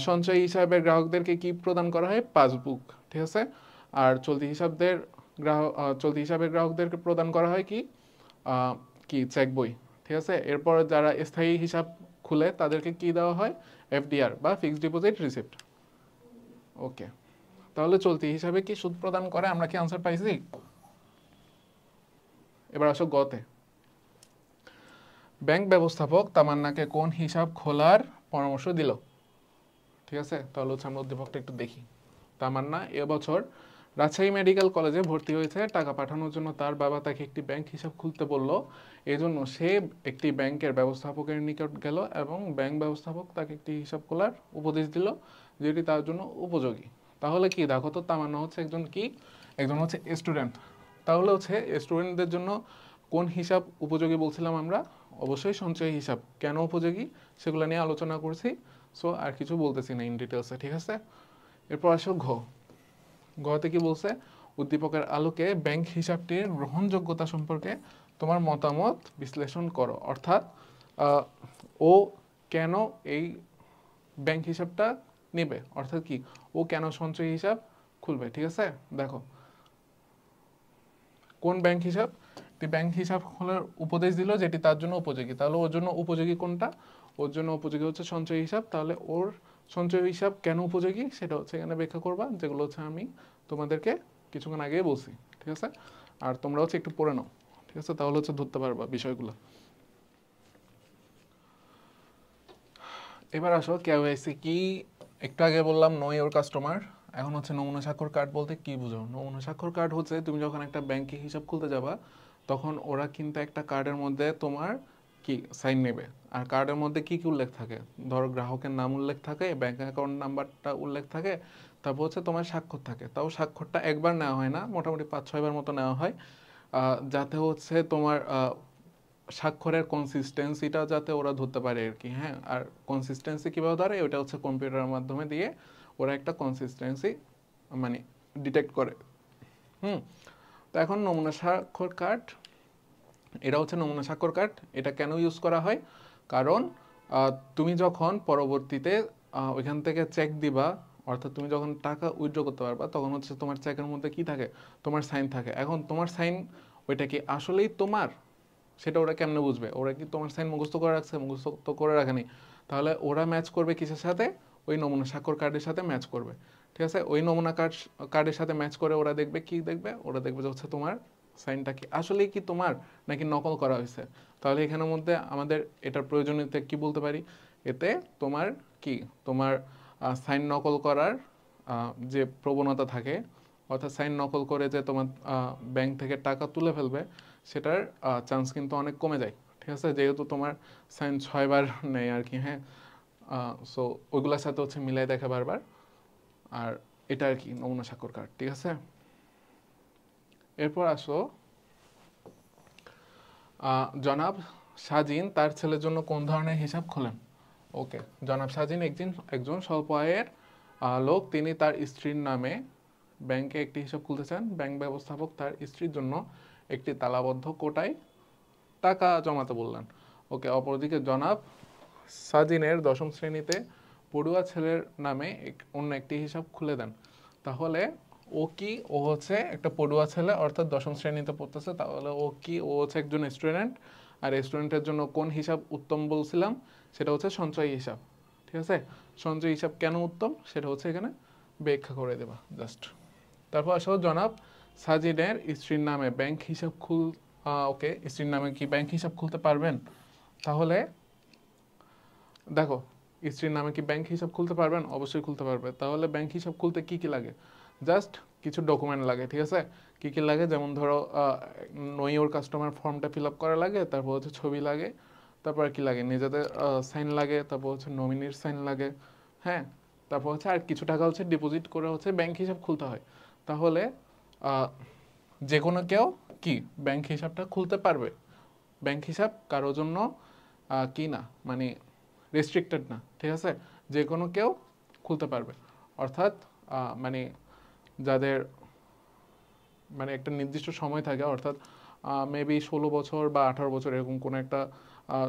সঞ্চয় হিসাবের গ্রাহকদেরকে কি প্রদান করা হয়? পাসবুক। ঠিক আছে, আর চলতি হিসাবের গ্রাহকদেরকে প্রদান করা হয় কি চেক বই। ঠিক আছে, এরপর যারা স্থায়ী হিসাব খুলে তাদেরকে কি দেওয়া হয়? এফডিআর বা ফিক্সড ডিপোজিট রিসিপ্ট। ওকে, তাহলে চলতি হিসাবে কি সুদ প্রদান করে? আমরা কি আনসার পাইছি? এবার আসো গতে। ব্যাংক ব্যবস্থাপক তামান্নাকে কোন হিসাব খোলার পরামর্শ দিল? ঠিক আছে, তাহলে হচ্ছে আমরা উদ্দীপকটা একটু দেখি। তামান্না এবছর রাজশাহী মেডিকেল কলেজে ভর্তি হয়েছে। টাকা পাঠানোর জন্য তার বাবা তাকে একটি ব্যাংক হিসাব খুলতে বলল। এজন্য সে একটি ব্যাংকের ব্যবস্থাপকের নিকট গেল এবং ব্যাংক ব্যবস্থাপক তাকে একটি হিসাব খোলার উপদেশ দিল যেটি তার জন্য উপযোগী। তাহলে কি দেখো তো, তামান্না হচ্ছে একজন হচ্ছে স্টুডেন্ট। তাহলে হচ্ছে স্টুডেন্টদের জন্য কোন হিসাব উপযোগী বলছিলাম আমরা? অবশ্যই সঞ্চয় হিসাব। কেন উপযোগী সেগুলো নিয়ে আলোচনা করছি, সো আর কিছু বলতেছি না ইন ডিটেলসে। ঠিক আছে, এরপর আসো ঘতে কি বলছে? উদ্দীপকের আলোকে ব্যাংক হিসাবটির গ্রহণযোগ্যতা সম্পর্কে তোমার মতামত বিশ্লেষণ করো। অর্থাৎ ও কেন এই ব্যাংক হিসাবটা নেবে, অর্থাৎ কি ও কেন সঞ্চয় হিসাব খুলবে। ঠিক আছে, দেখো কোন ব্যাংক হিসাব, ব্যাংক হিসাব খোলার উপদেশ দিল যেটি তার জন্য উপযোগী। তাহলে ওর জন্য উপযোগী কোনটা? ওর জন্য উপযোগী হচ্ছে সঞ্চয় হিসাব। তাহলে ওর সঞ্চয় হিসাব কেন উপযোগী সেটা হচ্ছে এখানে ব্যাখ্যা করবা, যেগুলো হচ্ছে আমি তোমাদেরকে কিছুক্ষণ আগে বলছি। ঠিক আছে, আর তোমরা হচ্ছে একটু পড়ে নাও। ঠিক আছে, তাহলে হচ্ছে ধরতে পারবা বিষয়গুলো। এবার আসো কেওয়াইসি কি। একটু আগে বললাম নো ইওর কাস্টমার। এখন হচ্ছে নমুনা স্বাক্ষর কার্ড বলতে কি বুঝো? নমুনা স্বাক্ষর কার্ড হচ্ছে তুমি যখন একটা ব্যাংকে হিসাব খুলতে যাবা তখন ওরা কিন্তু একটা কার্ডের মধ্যে তোমার কি সাইন নেবে। আর কার্ডের মধ্যে কি কি উল্লেখ থাকে, ধরো গ্রাহকের নাম উল্লেখ থাকে, ব্যাংক অ্যাকাউন্ট নাম্বারটা উল্লেখ থাকে, তারপর হচ্ছে তোমার স্বাক্ষর থাকে। তাও স্বাক্ষরটা একবার নেওয়া হয় না, মোটামুটি 5-6 বার মতো নেওয়া হয়, যাতে হচ্ছে তোমার স্বাক্ষরের কনসিস্টেন্সিটা যাতে ওরা ধরতে পারে আর কি। হ্যাঁ, আর কনসিস্টেন্সি কীভাবে ধরে, ওটা হচ্ছে কম্পিউটারের মাধ্যমে দিয়ে ওরা একটা কনসিস্টেন্সি মানে ডিটেক্ট করে। তো এখন নমুনা স্বাক্ষর কার্ড, এটা হচ্ছে নমুনা স্বাক্ষর কার্ড। এটা কেন ইউজ করা হয়, কারণ তুমি যখন পরবর্তীতে ওইখান থেকে চেক দিবা, অর্থাৎ তুমি যখন টাকা উইথড্র করতে পারবা, তখন হচ্ছে তোমার চেকের মধ্যে কি থাকে, তোমার সাইন থাকে। এখন তোমার সাইন ওইটা কি আসলেই তোমার, সেটা ওরা কেমনে বুঝবে? ওরা কি তোমার সাইন মুখস্থ করে রাখছে? মুখস্থ তো করে রাখেনি। তাহলে ওরা ম্যাচ করবে কিসের সাথে? ওই নমুনা স্বাক্ষর কার্ডের সাথে ম্যাচ করবে। ঠিক আছে, ওই নমুনা কার্ডের সাথে ম্যাচ করে ওরা দেখবে কি দেখবে, ওরা দেখবে যে হচ্ছে তোমার সাইনটা কি আসলেই কি তোমার নাকি নকল করা হয়েছে। তাহলে এখানের মধ্যে আমাদের এটার প্রয়োজনীয়তা কি বলতে পারি, এতে তোমার কি তোমার সাইন নকল করার যে প্রবণতা থাকে, অর্থাৎ সাইন নকল করে যে তোমার ব্যাংক থেকে টাকা তুলে ফেলবে, সেটার চান্স কিন্তু অনেক কমে যায়। ঠিক আছে, যেহেতু তোমার সাইন 6 বার নেই আর কি। হ্যাঁ, সো ওইগুলোর সাথে হচ্ছে মিলাই দেখা বারবার। আর এটা আর কি নমুনা স্বাক্ষর কার্ড। ঠিক আছে, এরপর আসো জনাব সাজিন তার ছেলের জন্য কোন ধরনের হিসাব খোলেন। ওকে, জনাব সাজিন একজন স্বল্প আয়ের লোক। তিনি তার স্ত্রীর নামে ব্যাংকে একটি হিসাব খুলতে চান। ব্যাংক ব্যবস্থাপক তার স্ত্রীর জন্য একটি তালাবদ্ধ কোটায় টাকা জমাতে বললেন। ওকে, অপরদিকে জনাব সাজিনের 10ম শ্রেণীতে পড়ুয়া ছেলের নামে অন্য একটি হিসাব খুলে দেন। তাহলে ও হচ্ছে একটা পড়ুয়া ছেলে, অর্থাৎ 10ম শ্রেণীতে পড়তেছে। তাহলে ও হচ্ছে একজন স্টুডেন্ট। আর স্টুডেন্টের জন্য কোন হিসাব উত্তম বলছিলাম, সেটা হচ্ছে সঞ্চয় হিসাব। ঠিক আছে, সঞ্চয় হিসাব কেন উত্তম সেটা হচ্ছে এখানে ব্যাখ্যা করে দেবা জাস্ট। তারপর আসো জনাব সাজিনের স্ত্রীর নামে ব্যাংক হিসাব ওকে, স্ত্রীর নামে কি ব্যাংক হিসাব খুলতে পারবেন? তাহলে দেখো, স্ত্রীর নামে কি ব্যাংক হিসাব খুলতে পারবেন? অবশ্যই খুলতে পারবে। তাহলে ব্যাংক হিসাব খুলতে কি কি লাগে? জাস্ট কিছু ডকুমেন্ট লাগে। ঠিক আছে, কি কি লাগে, যেমন ধরো নো ইওর কাস্টমার ফর্মটা ফিল আপ করা লাগে, তারপর হচ্ছে ছবি লাগে, তারপর কি লাগে, নিজেদের সাইন লাগে, তারপর হচ্ছে নমিনির সাইন লাগে। হ্যাঁ, তারপর হচ্ছে আর কিছু টাকা হচ্ছে ডিপোজিট করে হচ্ছে ব্যাংক হিসাব খুলতে হয়। তাহলে যে কোনো কেউ কি ব্যাংক হিসাবটা খুলতে পারবে। ব্যাংক হিসাব কারোর জন্য কি না, মানে রেস্ট্রিক্টেড না। ঠিক আছে, যে কোনো কেউ খুলতে পারবে। অর্থাৎ মানে যাদের মানে একটা নির্দিষ্ট সময় থাকে, অর্থাৎ মেবি 16 বছর বা 18 বছর এরকম কোনো একটা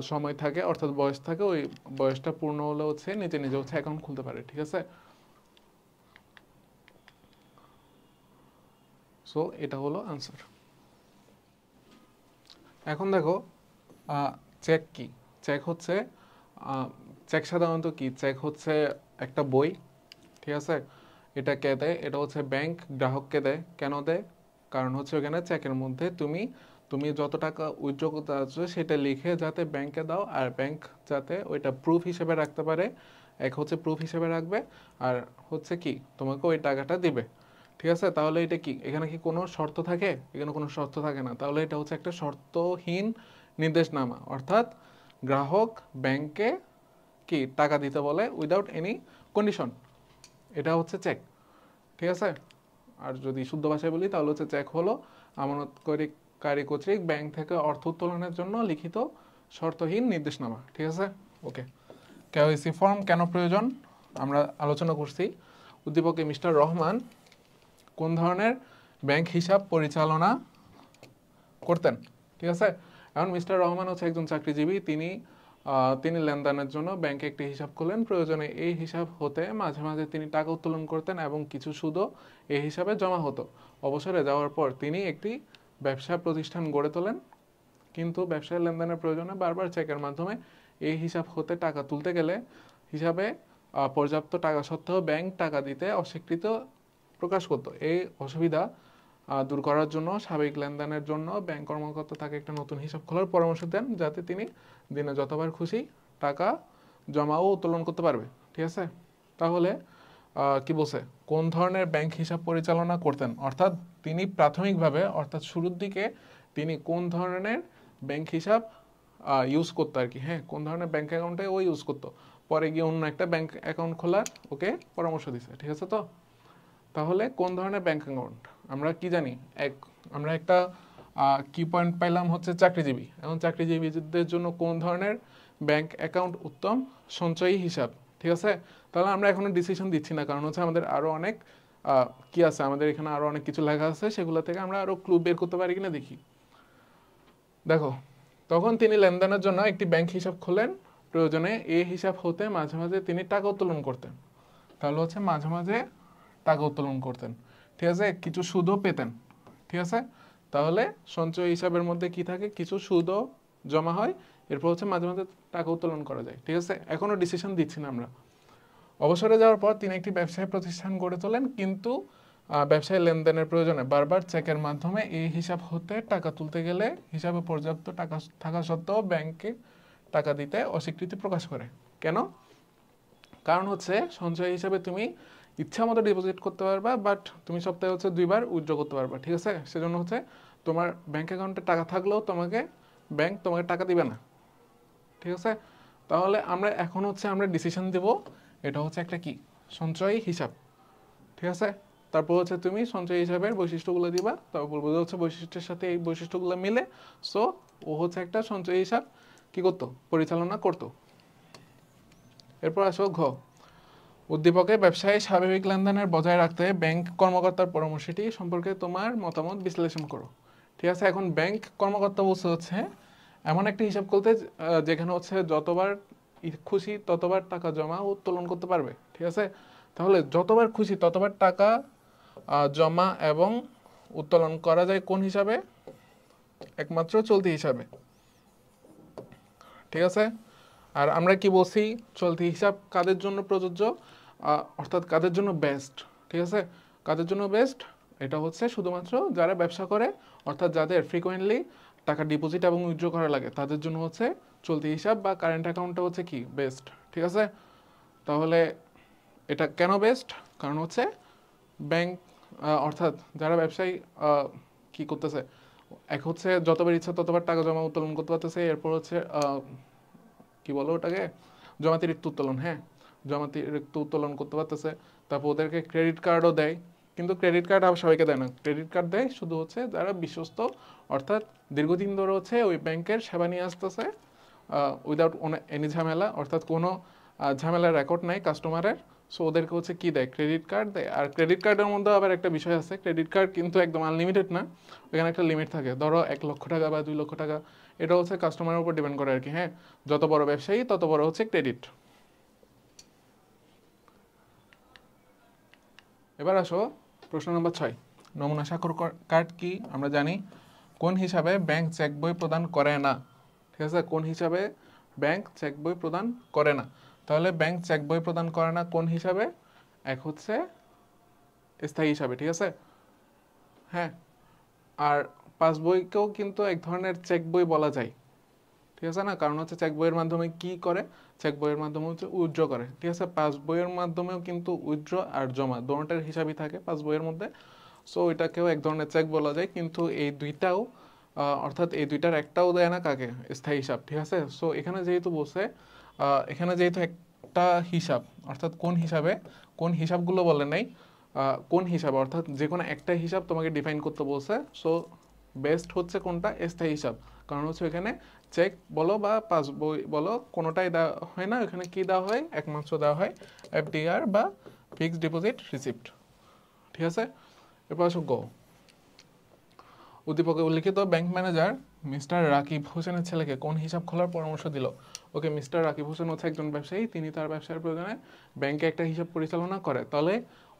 সময় থাকে, অর্থাৎ বয়স থাকে, ওই বয়সটা পূর্ণ হলে হচ্ছে নিজে নিজে হচ্ছে অ্যাকাউন্ট খুলতে পারে। ঠিক আছে, সো এটা হলো আনসার। এখন দেখো চেক কি। চেক হচ্ছে চেক সাধারণত কি, চেক হচ্ছে একটা বই। ঠিক আছে, এটা কে দেয়? এটা হচ্ছে ব্যাংক গ্রাহককে দেয়। কেন দেয়? কারণ হচ্ছে ওখানে চেকের মধ্যে তুমি যত টাকা উইথড্র করতে আসছো সেটা লিখে যাতে ব্যাংকে দাও, আর ব্যাংক যাতে ওইটা প্রুফ হিসেবে রাখতে পারে। এক হচ্ছে প্রুফ হিসেবে রাখবে, আর হচ্ছে কি তোমাকে ওই টাকাটা দিবে। ঠিক আছে, তাহলে এটা কি, এখানে কি কোনো শর্ত থাকে? এখানে কোনো শর্ত থাকে না। তাহলে এটা হচ্ছে একটা শর্তহীন নির্দেশনামা, অর্থাৎ গ্রাহক ব্যাংকে কি টাকা দিতে বলে উইদাউট এনি কন্ডিশন। এটা হচ্ছে চেক। ঠিক আছে, আর যদি শুদ্ধ ভাষায় বলি তাহলে হচ্ছে চেক হলো আমানতকারী কর্তৃক ব্যাংক থেকে অর্থ উত্তোলনের জন্য লিখিত শর্তহীন নির্দেশনামা। ঠিক আছে, ওকে। কেওয়াইসি ফর্ম কেন প্রয়োজন আমরা আলোচনা করছি। উদ্দীপকে মিস্টার রহমান কোন ধরনের ব্যাংক হিসাব পরিচালনা করতেন? ঠিক আছে, এখন মিস্টার রহমান হচ্ছে একজন চাকরিজীবী। তিনি লেনদেনের জন্য ব্যাংকে একটি হিসাব খোলেন। প্রয়োজনে এই হিসাব হতে মাঝে মাঝে তিনি টাকা উত্তোলন করতেন এবং কিছু সুদও এই হিসাবে জমা হতো। অবসরে যাওয়ার পর তিনি একটি ব্যবসা প্রতিষ্ঠান গড়ে তোলেন, কিন্তু ব্যবসায় লেনদেনের প্রয়োজনে বারবার চেকের মাধ্যমে এই হিসাব হতে টাকা তুলতে গেলে হিসাবে পর্যাপ্ত টাকা সত্ত্বেও ব্যাংক টাকা দিতে অস্বীকৃতি প্রকাশ করত। এই অসুবিধা দূর করার জন্য স্বাভাবিক লেনদেনের জন্য ব্যাংক কর্মকর্তা তাকে একটা নতুন হিসাব খোলার পরামর্শ দেন, যাতে তিনি দিনে যতবার খুশি টাকা জমা ও উত্তোলন করতে পারবে। ঠিক আছে, তাহলে কি বলছে, কোন ধরনের ব্যাংক হিসাব পরিচালনা করতেন, অর্থাৎ তিনি প্রাথমিকভাবে, অর্থাৎ শুরুর দিকে তিনি কোন ধরনের ব্যাংক হিসাব ইউজ করতো আর কি, হ্যাঁ, কোন ধরনের ব্যাংক অ্যাকাউন্টে ও ইউজ করতো, পরে গিয়ে অন্য একটা ব্যাংক অ্যাকাউন্ট খোলার ওকে পরামর্শ দিছে, ঠিক আছে। তো তাহলে কোন ধরনের ব্যাংক অ্যাকাউন্ট আমরা কি জানি, আমরা একটা কি পয়েন্ট পাইলাম হচ্ছে চাকরিজীবী। এখন চাকরিজীবীদের জন্য কোন ধরনের ব্যাংক অ্যাকাউন্ট উত্তম, সঞ্চয়ী হিসাব, ঠিক আছে। তাহলে আমরা এখনো ডিসিশন দিচ্ছি না, কারণ হচ্ছে আমাদের আরো অনেক কি আছে, আমাদের এখানে আরো অনেক কিছু লেখা আছে, সেগুলো থেকে আমরা আরো ক্লু বের করতে পারি কিনা দেখি। দেখো, তখন তিনি লেনদেনের জন্য একটি ব্যাংক হিসাব খোলেন, প্রয়োজনে এই হিসাব হতে মাঝে মাঝে তিনি টাকা উত্তোলন করতেন। তাহলে হচ্ছে মাঝে মাঝে টাকা উত্তোলন করতেন, ঠিক আছে, কিছু সুদও পেতেন, ঠিক আছে। তাহলে সঞ্চয় হিসাবের মধ্যে কি থাকে, কিছু সুদও জমা হয়, এরপর হচ্ছে মাঝে মাঝে টাকা উত্তোলন করা যায়, ঠিক আছে। এখনো ডিসিশন দিচ্ছি না আমরা। অবসরে যাওয়ার পর তিনি একটি ব্যবসায়ী প্রতিষ্ঠান গড়ে তোলেন, কিন্তু ব্যবসায়ী লেনদেনের প্রয়োজনে বারবার চেকের মাধ্যমে এই হিসাব হতে টাকা তুলতে গেলে হিসাবে পর্যাপ্ত টাকা থাকা সত্ত্বেও ব্যাংকে টাকা দিতে অস্বীকৃতি প্রকাশ করে। কেন? কারণ হচ্ছে সঞ্চয় হিসাবে তুমি ইচ্ছা মতো ডিপোজিট করতে পারবা, বাট তুমি সপ্তাহে হচ্ছে 2বার উইথড্র করতে পারবা, ঠিক আছে। সেজন্য হচ্ছে তোমার ব্যাংক অ্যাকাউন্টে টাকা থাকলেও ব্যাংক তোমাকে টাকা দিবে না, ঠিক আছে। তাহলে আমরা ডিসিশন দেব, এটা হচ্ছে একটা কি, সঞ্চয়ী হিসাব, ঠিক আছে। তারপর হচ্ছে তুমি সঞ্চয় হিসাবের বৈশিষ্ট্যগুলো দিবা, তারপর বলবো হচ্ছে বৈশিষ্ট্যের সাথে এই বৈশিষ্ট্যগুলো মিলে, সো ও হচ্ছে একটা সঞ্চয় হিসাব কি করতো, পরিচালনা করতো। এরপর আসো ঘ, উদ্দীপকে ব্যবসায়ী স্বাভাবিক লেনদেনের বজায় রাখতে ব্যাংক কর্মকর্তার পরামর্শটি সম্পর্কে তোমার মতামত বিশ্লেষণ করো, ঠিক আছে। এখন ব্যাংক কর্মকর্তা বলছে হচ্ছে এমন একটা হিসাব করতে যেখানে হচ্ছে যতবার খুশি ততবার টাকা জমা উত্তোলন করতে পারবে, ঠিক আছে। তাহলে যতবার খুশি ততবার টাকা জমা এবং উত্তোলন করা যায় কোন হিসাবে, একমাত্র চলতি হিসাবে, ঠিক আছে। আর আমরা কি বলছি, চলতি হিসাব কাদের জন্য প্রযোজ্য, অর্থাৎ কাদের জন্য বেস্ট, ঠিক আছে। কাদের জন্য বেস্ট, এটা হচ্ছে শুধুমাত্র যারা ব্যবসা করে, অর্থাৎ যাদের ফ্রিকোয়েন্টলি টাকা ডিপোজিট এবং উইথড্র করা লাগে, তাদের জন্য হচ্ছে চলতি হিসাব বা কারেন্ট অ্যাকাউন্টটা হচ্ছে কি বেস্ট, ঠিক আছে। তাহলে এটা কেন বেস্ট, কারণ হচ্ছে ব্যাংক অর্থাৎ যারা ব্যবসায়ী কি করতেছে, এক হচ্ছে যতবার ইচ্ছা ততবার টাকা জমা উত্তোলন করতে পারতেছে, এরপর হচ্ছে কি বলো ওটাকে, জমাতিরিক্ত উত্তোলন, হ্যাঁ, জমাতিরিক্ত উত্তোলন করতে পারতেছে। তারপর ওদেরকে ক্রেডিট কার্ডও দেয়, কিন্তু ক্রেডিট কার্ড আবার সবাইকে দেয় না, ক্রেডিট কার্ড দেয় শুধু হচ্ছে যারা বিশ্বস্ত, অর্থাৎ দীর্ঘদিন ধরে হচ্ছে ওই ব্যাংকের সেবা নিয়ে আসতেছে উইদাউট এনি ঝামেলা, অর্থাৎ কোনো ঝামেলার রেকর্ড নাই কাস্টমারের, সো ওদেরকে হচ্ছে কি দেয়, ক্রেডিট কার্ড দেয়। আর ক্রেডিট কার্ডের মধ্যে আবার একটা বিষয় আছে, ক্রেডিট কার্ড কিন্তু একদম আনলিমিটেড না, ওখানে একটা লিমিট থাকে, ধরো 1 লক্ষ টাকা বা 2 লক্ষ টাকা, এটা হচ্ছে কাস্টমারের উপর ডিপেন্ড করে আর কি, হ্যাঁ। যত বড় ব্যবসায়ী তত বড় হচ্ছে ক্রেডিট। এবার আসো প্রশ্ন নম্বর 6, নমুনা স্বাক্ষর কার্ড কি আমরা জানি, কোন হিসাবে ব্যাংক চেক বই প্রদান করে না, ঠিক আছে। কোন হিসাবে ব্যাংক চেক বই প্রদান করে না, তাহলে ব্যাংক চেক বই প্রদান করে না কোন হিসাবে, এক হচ্ছে স্থায়ী হিসাবে, ঠিক আছে, হ্যাঁ। আর পাসবইকেও কিন্তু এক ধরনের চেক বই বলা যায়, ঠিক আছে না, কারণ হচ্ছে চেক বইয়ের মাধ্যমে কি করে, চেক বইয়ের মাধ্যমে হচ্ছে উইথড্র করে, ঠিক আছে। পাস বইয়ের মাধ্যমেও কিন্তু উইথড্র আর জমা দুটোটার হিসাবই থাকে পাস বইয়ের মধ্যে, সো এটাকেও এক ধরনের চেক বলা যায়, কিন্তু এই দুইটাও অর্থাৎ এই দুইটার একটাও দেয় না কাকে, স্থায়ী হিসাব, ঠিক আছে। সো এখানে যেহেতু বলছে এখানে যেহেতু একটা হিসাব, অর্থাৎ কোন হিসাবগুলো বলে নাই, কোন হিসাব অর্থাৎ যে কোনো একটা হিসাব তোমাকে ডিফাইন করতে বলছে, সো বেস্ট হচ্ছে কোনটা, স্থায়ী হিসাব, কারণ হচ্ছে এখানে চেক বলো বা পাস বই বলো কোনোটাই দেওয়া হয় না, এখানে কি দেওয়া হয়, একমাত্র দেওয়া হয় এফডিআর বা ফিক্সড ডিপোজিট রিসিপ্ট, ঠিক আছে। এরপর আসো গো, উদ্দীপকে উল্লিখিত ব্যাংক ম্যানেজার মিস্টার রাকিব হোসেনের ছেলেকে কোন হিসাব খোলার পরামর্শ দিল। ওকে, মিস্টার রাকিব হোসেন হচ্ছে একজন ব্যবসায়ী, তিনি তার ব্যবসার প্রয়োজনে ব্যাংকে একটা হিসাব পরিচালনা করে। তাহলে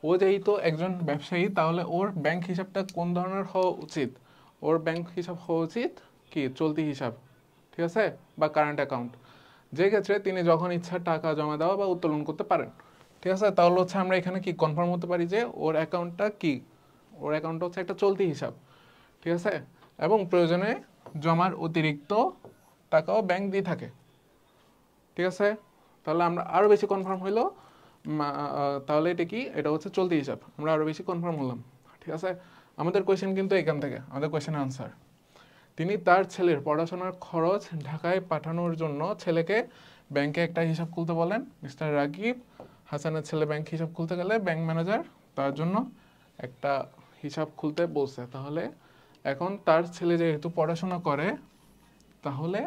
ও যেহেতু একজন ব্যবসায়ী, তাহলে ওর ব্যাংক হিসাবটা কোন ধরনের হওয়া উচিত, ওর ব্যাংক হিসাব হওয়া উচিত কি চলতি হিসাব, ঠিক আছে, বা কারেন্ট অ্যাকাউন্ট, যে ক্ষেত্রে তিনি যখন ইচ্ছা টাকা জমা দেওয়া বা উত্তোলন করতে পারেন, ঠিক আছে। তাহলে হচ্ছে আমরা এখানে কি কনফার্ম হতে পারি যে ওর অ্যাকাউন্টটা কি, ওর অ্যাকাউন্টটা হচ্ছে একটা চলতি হিসাব, ঠিক আছে, এবং প্রয়োজনে জমার অতিরিক্ত টাকাও ব্যাংক দিয়ে থাকে, ঠিক আছে। তাহলে আমরা আরও বেশি কনফার্ম হইলো, তাহলে এটা কি, এটা হচ্ছে চলতি হিসাব, আমরা আরও বেশি কনফার্ম হলাম, ঠিক আছে। আমাদের কোয়েশ্চেন কিন্তু এখান থেকে, আমাদের কোয়েশ্চেন আনসার তিনি তার ছেলের পড়াশোনার খরচ ঢাকায় পাঠানোর জন্য ছেলেকে ব্যাংকে একটা হিসাব খুলতে বলেন। মিস্টার রাকিব হাসানের ছেলে ব্যাংক হিসাব খুলতে গেলে ব্যাংক ম্যানেজার তার জন্য একটা হিসাব খুলতে বলছে। তাহলে এখন তার ছেলে যেহেতু পড়াশোনা করে, তাহলে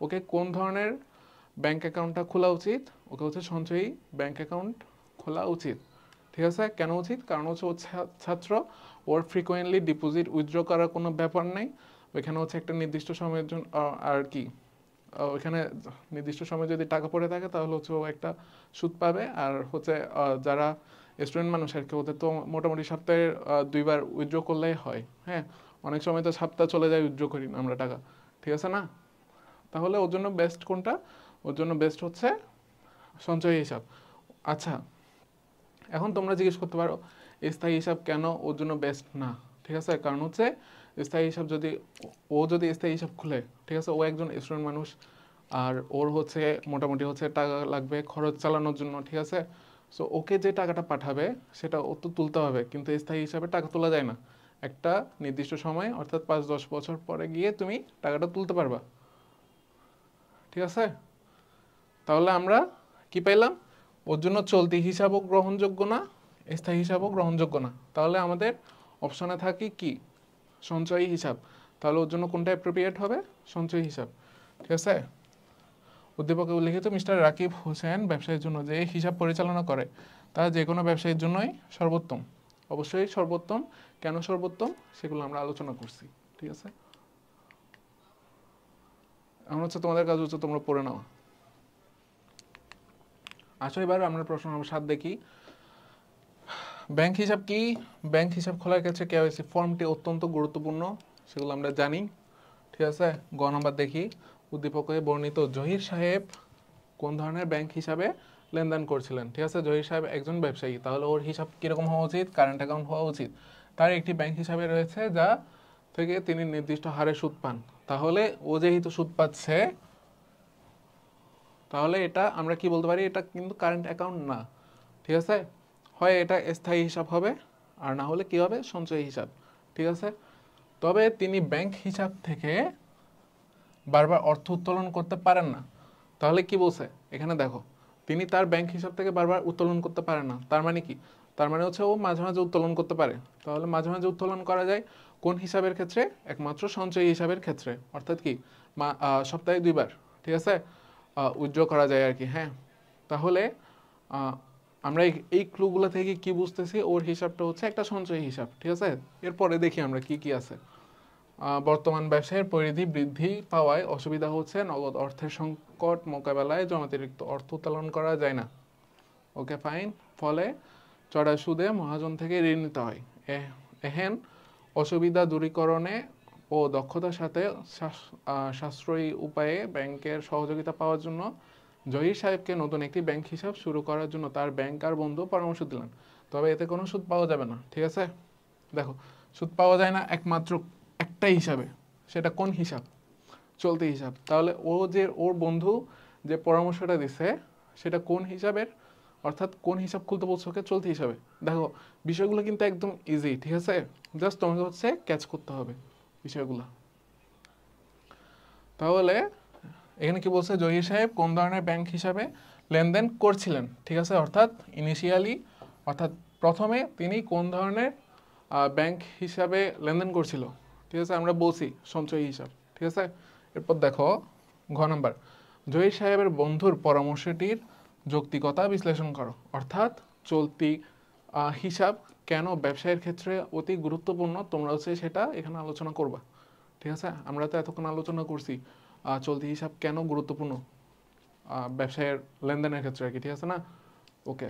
ওকে কোন ধরনের ব্যাংক অ্যাকাউন্টটা খোলা উচিত? ওকে হচ্ছে সঞ্চয়ী ব্যাংক অ্যাকাউন্ট খোলা উচিত। ঠিক আছে, কেন উচিত? কারণ হচ্ছে ও ছাত্র, ওর ফ্রিকোয়েন্টলি ডিপোজিট উইথড্র করার কোনো ব্যাপার নেই। ওইখানে হচ্ছে একটা নির্দিষ্ট সময়ের জন্য আর কি ওইখানে নির্দিষ্ট সময় যদি টাকা পড়ে থাকে তাহলে হচ্ছে ও একটা সুদ পাবে। আর হচ্ছে যারা স্টুডেন্ট মানুষ আর কি, ওদের তো মোটামুটি সপ্তাহে 2বার উইথড্র করলেই হয়। হ্যাঁ, অনেক সময় তো সপ্তাহ চলে যায় উইথড্র করি না আমরা টাকা, ঠিক আছে না? তাহলে ওর জন্য বেস্ট কোনটা? ওর জন্য বেস্ট হচ্ছে সঞ্চয় হিসাব। আচ্ছা, এখন তোমরা জিজ্ঞেস করতে পারো স্থায়ী হিসাব কেন ওর জন্য বেস্ট না? ঠিক আছে, কারণ হচ্ছে স্থায়ী হিসাব যদি স্থায়ী হিসাব খুলে, ঠিক আছে, ও একজন স্টুডেন্ট মানুষ, আর ওর হচ্ছে মোটামুটি হচ্ছে টাকা লাগবে খরচ চালানোর জন্য, ঠিক আছে। সো ওকে যে টাকাটা পাঠাবে সেটা ও তো তুলতে হবে, কিন্তু স্থায়ী হিসাবে টাকা তোলা যায় না। একটা নির্দিষ্ট সময় অর্থাৎ 5-10 বছর পরে গিয়ে তুমি টাকাটা তুলতে পারবা, ঠিক আছে। তাহলে আমরা কি পাইলাম? ওর জন্য চলতি হিসাবও গ্রহণযোগ্য না, স্থায়ী হিসাবও গ্রহণযোগ্য না। তাহলে আমাদের অপশনে থাকে কি? সঞ্চয়ী হিসাব। তাহলে ওর জন্য কোনটা অ্যাপ্রোপ্রিয়েট হবে? সঞ্চয়ী হিসাব, ঠিক আছে। উদ্দীপকে উল্লিখিত মিস্টার রাকিব হোসেন ব্যবসায়ের জন্য যে হিসাব পরিচালনা করে তা যে কোনো ব্যবসায়ীর জন্যই সর্বোত্তম। অবশ্যই সর্বোত্তম। কেন সর্বোত্তম সেগুলো আমরা আলোচনা করছি, ঠিক আছে। এখন হচ্ছে তোমাদের কাজ হচ্ছে তোমরা পড়ে নাও। আসো এবার আমরা প্রশ্ন নম্বর 7 দেখি। ব্যাংক হিসাব কি? ব্যাংক হিসাব খোলার ক্ষেত্রে কেওয়াইসি ফর্মটি অত্যন্ত গুরুত্বপূর্ণ, সেগুলো আমরা জানি, ঠিক আছে। গ নাম্বার দেখি। উদ্দীপকে বর্ণিত জহির সাহেব কোন ধরনের ব্যাংক হিসাবে লেনদেন করছিলেন? ঠিক আছে, জহির সাহেব একজন ব্যবসায়ী, তাহলে ওর হিসাব কিরকম হওয়া উচিত? কারেন্ট অ্যাকাউন্ট হওয়া উচিত। তার একটি ব্যাংক হিসাবে রয়েছে যা থেকে তিনি নির্দিষ্ট হারে সুদ পান। তাহলে ও যেহেতু সুদ পাচ্ছে, তাহলে এটা আমরা কি বলতে পারি? এটা কিন্তু কারেন্ট অ্যাকাউন্ট না, ঠিক আছে। হয় এটা স্থায়ী হিসাব হবে, আর না হলে কি হবে? সঞ্চয়ী হিসাব, ঠিক আছে। তবে তিনি ব্যাংক হিসাব থেকে বারবার অর্থ উত্তোলন করতে পারেন না। তাহলে কি বলছে এখানে? দেখো, তিনি তার ব্যাংক হিসাব থেকে বারবার উত্তোলন করতে পারেন না, তার মানে কি? তার মানে হচ্ছে ও মাঝে মাঝে উত্তোলন করতে পারে। তাহলে মাঝে মাঝে উত্তোলন করা যায় কোন হিসাবের ক্ষেত্রে? একমাত্র সঞ্চয়ী হিসাবের ক্ষেত্রে। অর্থাৎ কি? সপ্তাহে 2বার, ঠিক আছে, উইথড্র করা যায় আর কি। হ্যাঁ, তাহলে আমরা এই ক্লুগুলো থেকে কি বুঝতেছি? ওর হিসাবটা হচ্ছে একটা সঞ্চয়ী হিসাব, ঠিক আছে। এরপরে দেখি আমরা কি কি আছে। বর্তমান ব্যবসায়ের পরিধি বৃদ্ধি পাওয়ায় অসুবিধা হচ্ছে, নগদ অর্থের সংকট মোকাবেলায় জমাতিরিক্ত অর্থ উত্তোলন করা যায় না। ওকে, ফাইন। ফলে চড়া সুদে মহাজন থেকে ঋণ নিতে হয়। এহেন অসুবিধা দূরীকরণে ও দক্ষতার সাথে সাশ্রয়ী উপায়ে ব্যাংকের সহযোগিতা পাওয়ার জন্য জহির সাহেবকে নতুন একটি ব্যাংক হিসাব শুরু করার জন্য তার ব্যাংকার বন্ধু পরামর্শ দিলেন। তবে এতে কোনো সুদ পাওয়া যাবে না, ঠিক আছে। দেখো, সুদ পাওয়া যায় না একমাত্র একটাই হিসাবে, সেটা কোন হিসাব? চলতি হিসাব। তাহলে ওর বন্ধু যে পরামর্শটা দিছে সেটা কোন হিসাবের? অর্থাৎ কোন হিসাব খুলতে বলছো? ওকে চলতি হিসাবে। দেখো, বিষয়গুলো কিন্তু একদম ইজি, ঠিক আছে। জাস্ট তোমাকে হচ্ছে ক্যাচ করতে হবে বিষয়গুলো। তাহলে এখানে কি বলছে? জহির সাহেব কোন ধরনের ব্যাংক হিসাবে লেনদেন করছিলেন, ঠিক আছে। অর্থাৎ ইনিশিয়ালি, অর্থাৎ প্রথমে তিনি কোন ধরনের ব্যাংক হিসাবে লেনদেন করছিল, ঠিক আছে। আমরা বলছি সঞ্চয়ী হিসাব, ঠিক আছে। এরপর দেখো ঘ নাম্বার, জহির সাহেবের বন্ধুর পরামর্শটির যৌক্তিকতা বিশ্লেষণ করো। অর্থাৎ চলতি হিসাব কেন ব্যবসায়ের ক্ষেত্রে অতি গুরুত্বপূর্ণ, তোমরা হচ্ছে সেটা এখানে আলোচনা করবা, ঠিক আছে। আমরা তো এতক্ষণ আলোচনা করছি চলতি হিসাব কেন গুরুত্বপূর্ণ ব্যবসায়ের লেনদেনের ক্ষেত্রে আর কি, ঠিক আছে না? ওকে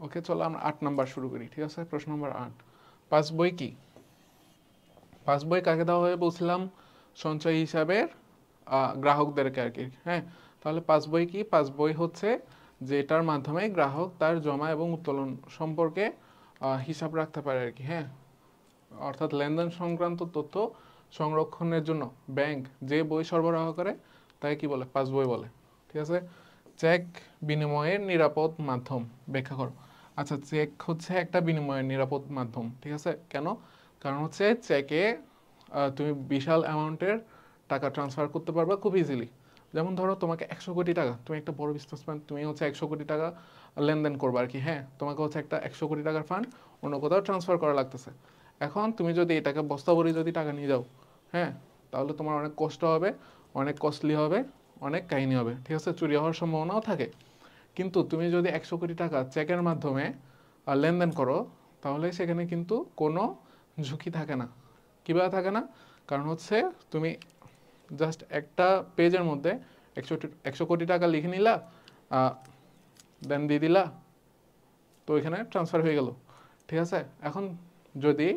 ওকে, চলো আমরা 8 নাম্বার শুরু করি, ঠিক আছে। প্রশ্ন নম্বর 8, পাসবই কি? পাসবই কাকে দেওয়া হয় বলছিলাম? সঞ্চয় হিসাবের গ্রাহকদেরকে আর কি। হ্যাঁ, তাহলে পাসবই কি? পাসবই হচ্ছে যেটার মাধ্যমে গ্রাহক তার জমা এবং উত্তোলন সম্পর্কে হিসাব রাখতে পারে আর কি। হ্যাঁ, অর্থাৎ লেনদেন সংক্রান্ত তথ্য সংরক্ষণের জন্য ব্যাংক যে বই সরবরাহ করে তাকে কি বলে? পাসবই বলে, ঠিক আছে। চেক বিনিময়ের নিরাপদ মাধ্যম ব্যাখ্যা করো। আচ্ছা, চেক হচ্ছে একটা বিনিময়ের নিরাপদ মাধ্যম, ঠিক আছে? কেন? কারণ হচ্ছে চেকে তুমি বিশাল অ্যামাউন্টের টাকা ট্রান্সফার করতে পারবা খুব ইজিলি। যেমন ধরো তোমাকে 100 কোটি টাকা, তুমি একটা বড় বিজনেসম্যান, তুমি হচ্ছে 100 কোটি টাকা লেনদেন করবা আর কি। হ্যাঁ, তোমাকে হচ্ছে একটা 100 কোটি টাকার ফান্ড অন্য কোথাও ট্রান্সফার করা লাগতেছে। এখন তুমি যদি এটাকে বস্তা ভরে যদি টাকা নিয়ে যাও, হ্যাঁ, তাহলে তোমার অনেক কষ্ট হবে, অনেক কস্টলি হবে, অনেক কাহিনী হবে, ঠিক আছে? চুরি হওয়ার সম্ভাবনাও থাকে। কিন্তু তুমি যদি 100 কোটি টাকা চেকের মাধ্যমে লেনদেন করো, তাহলে সেখানে কিন্তু কোনো ঝুঁকি থাকে না। কীভাবে থাকে না? কারণ হচ্ছে তুমি জাস্ট একটা পেজের মধ্যে 100 কোটি টাকা লিখে নিলা, দেন দিয়ে দিলা, তো এখানে ট্রান্সফার হয়ে গেল, ঠিক আছে? এখন যদি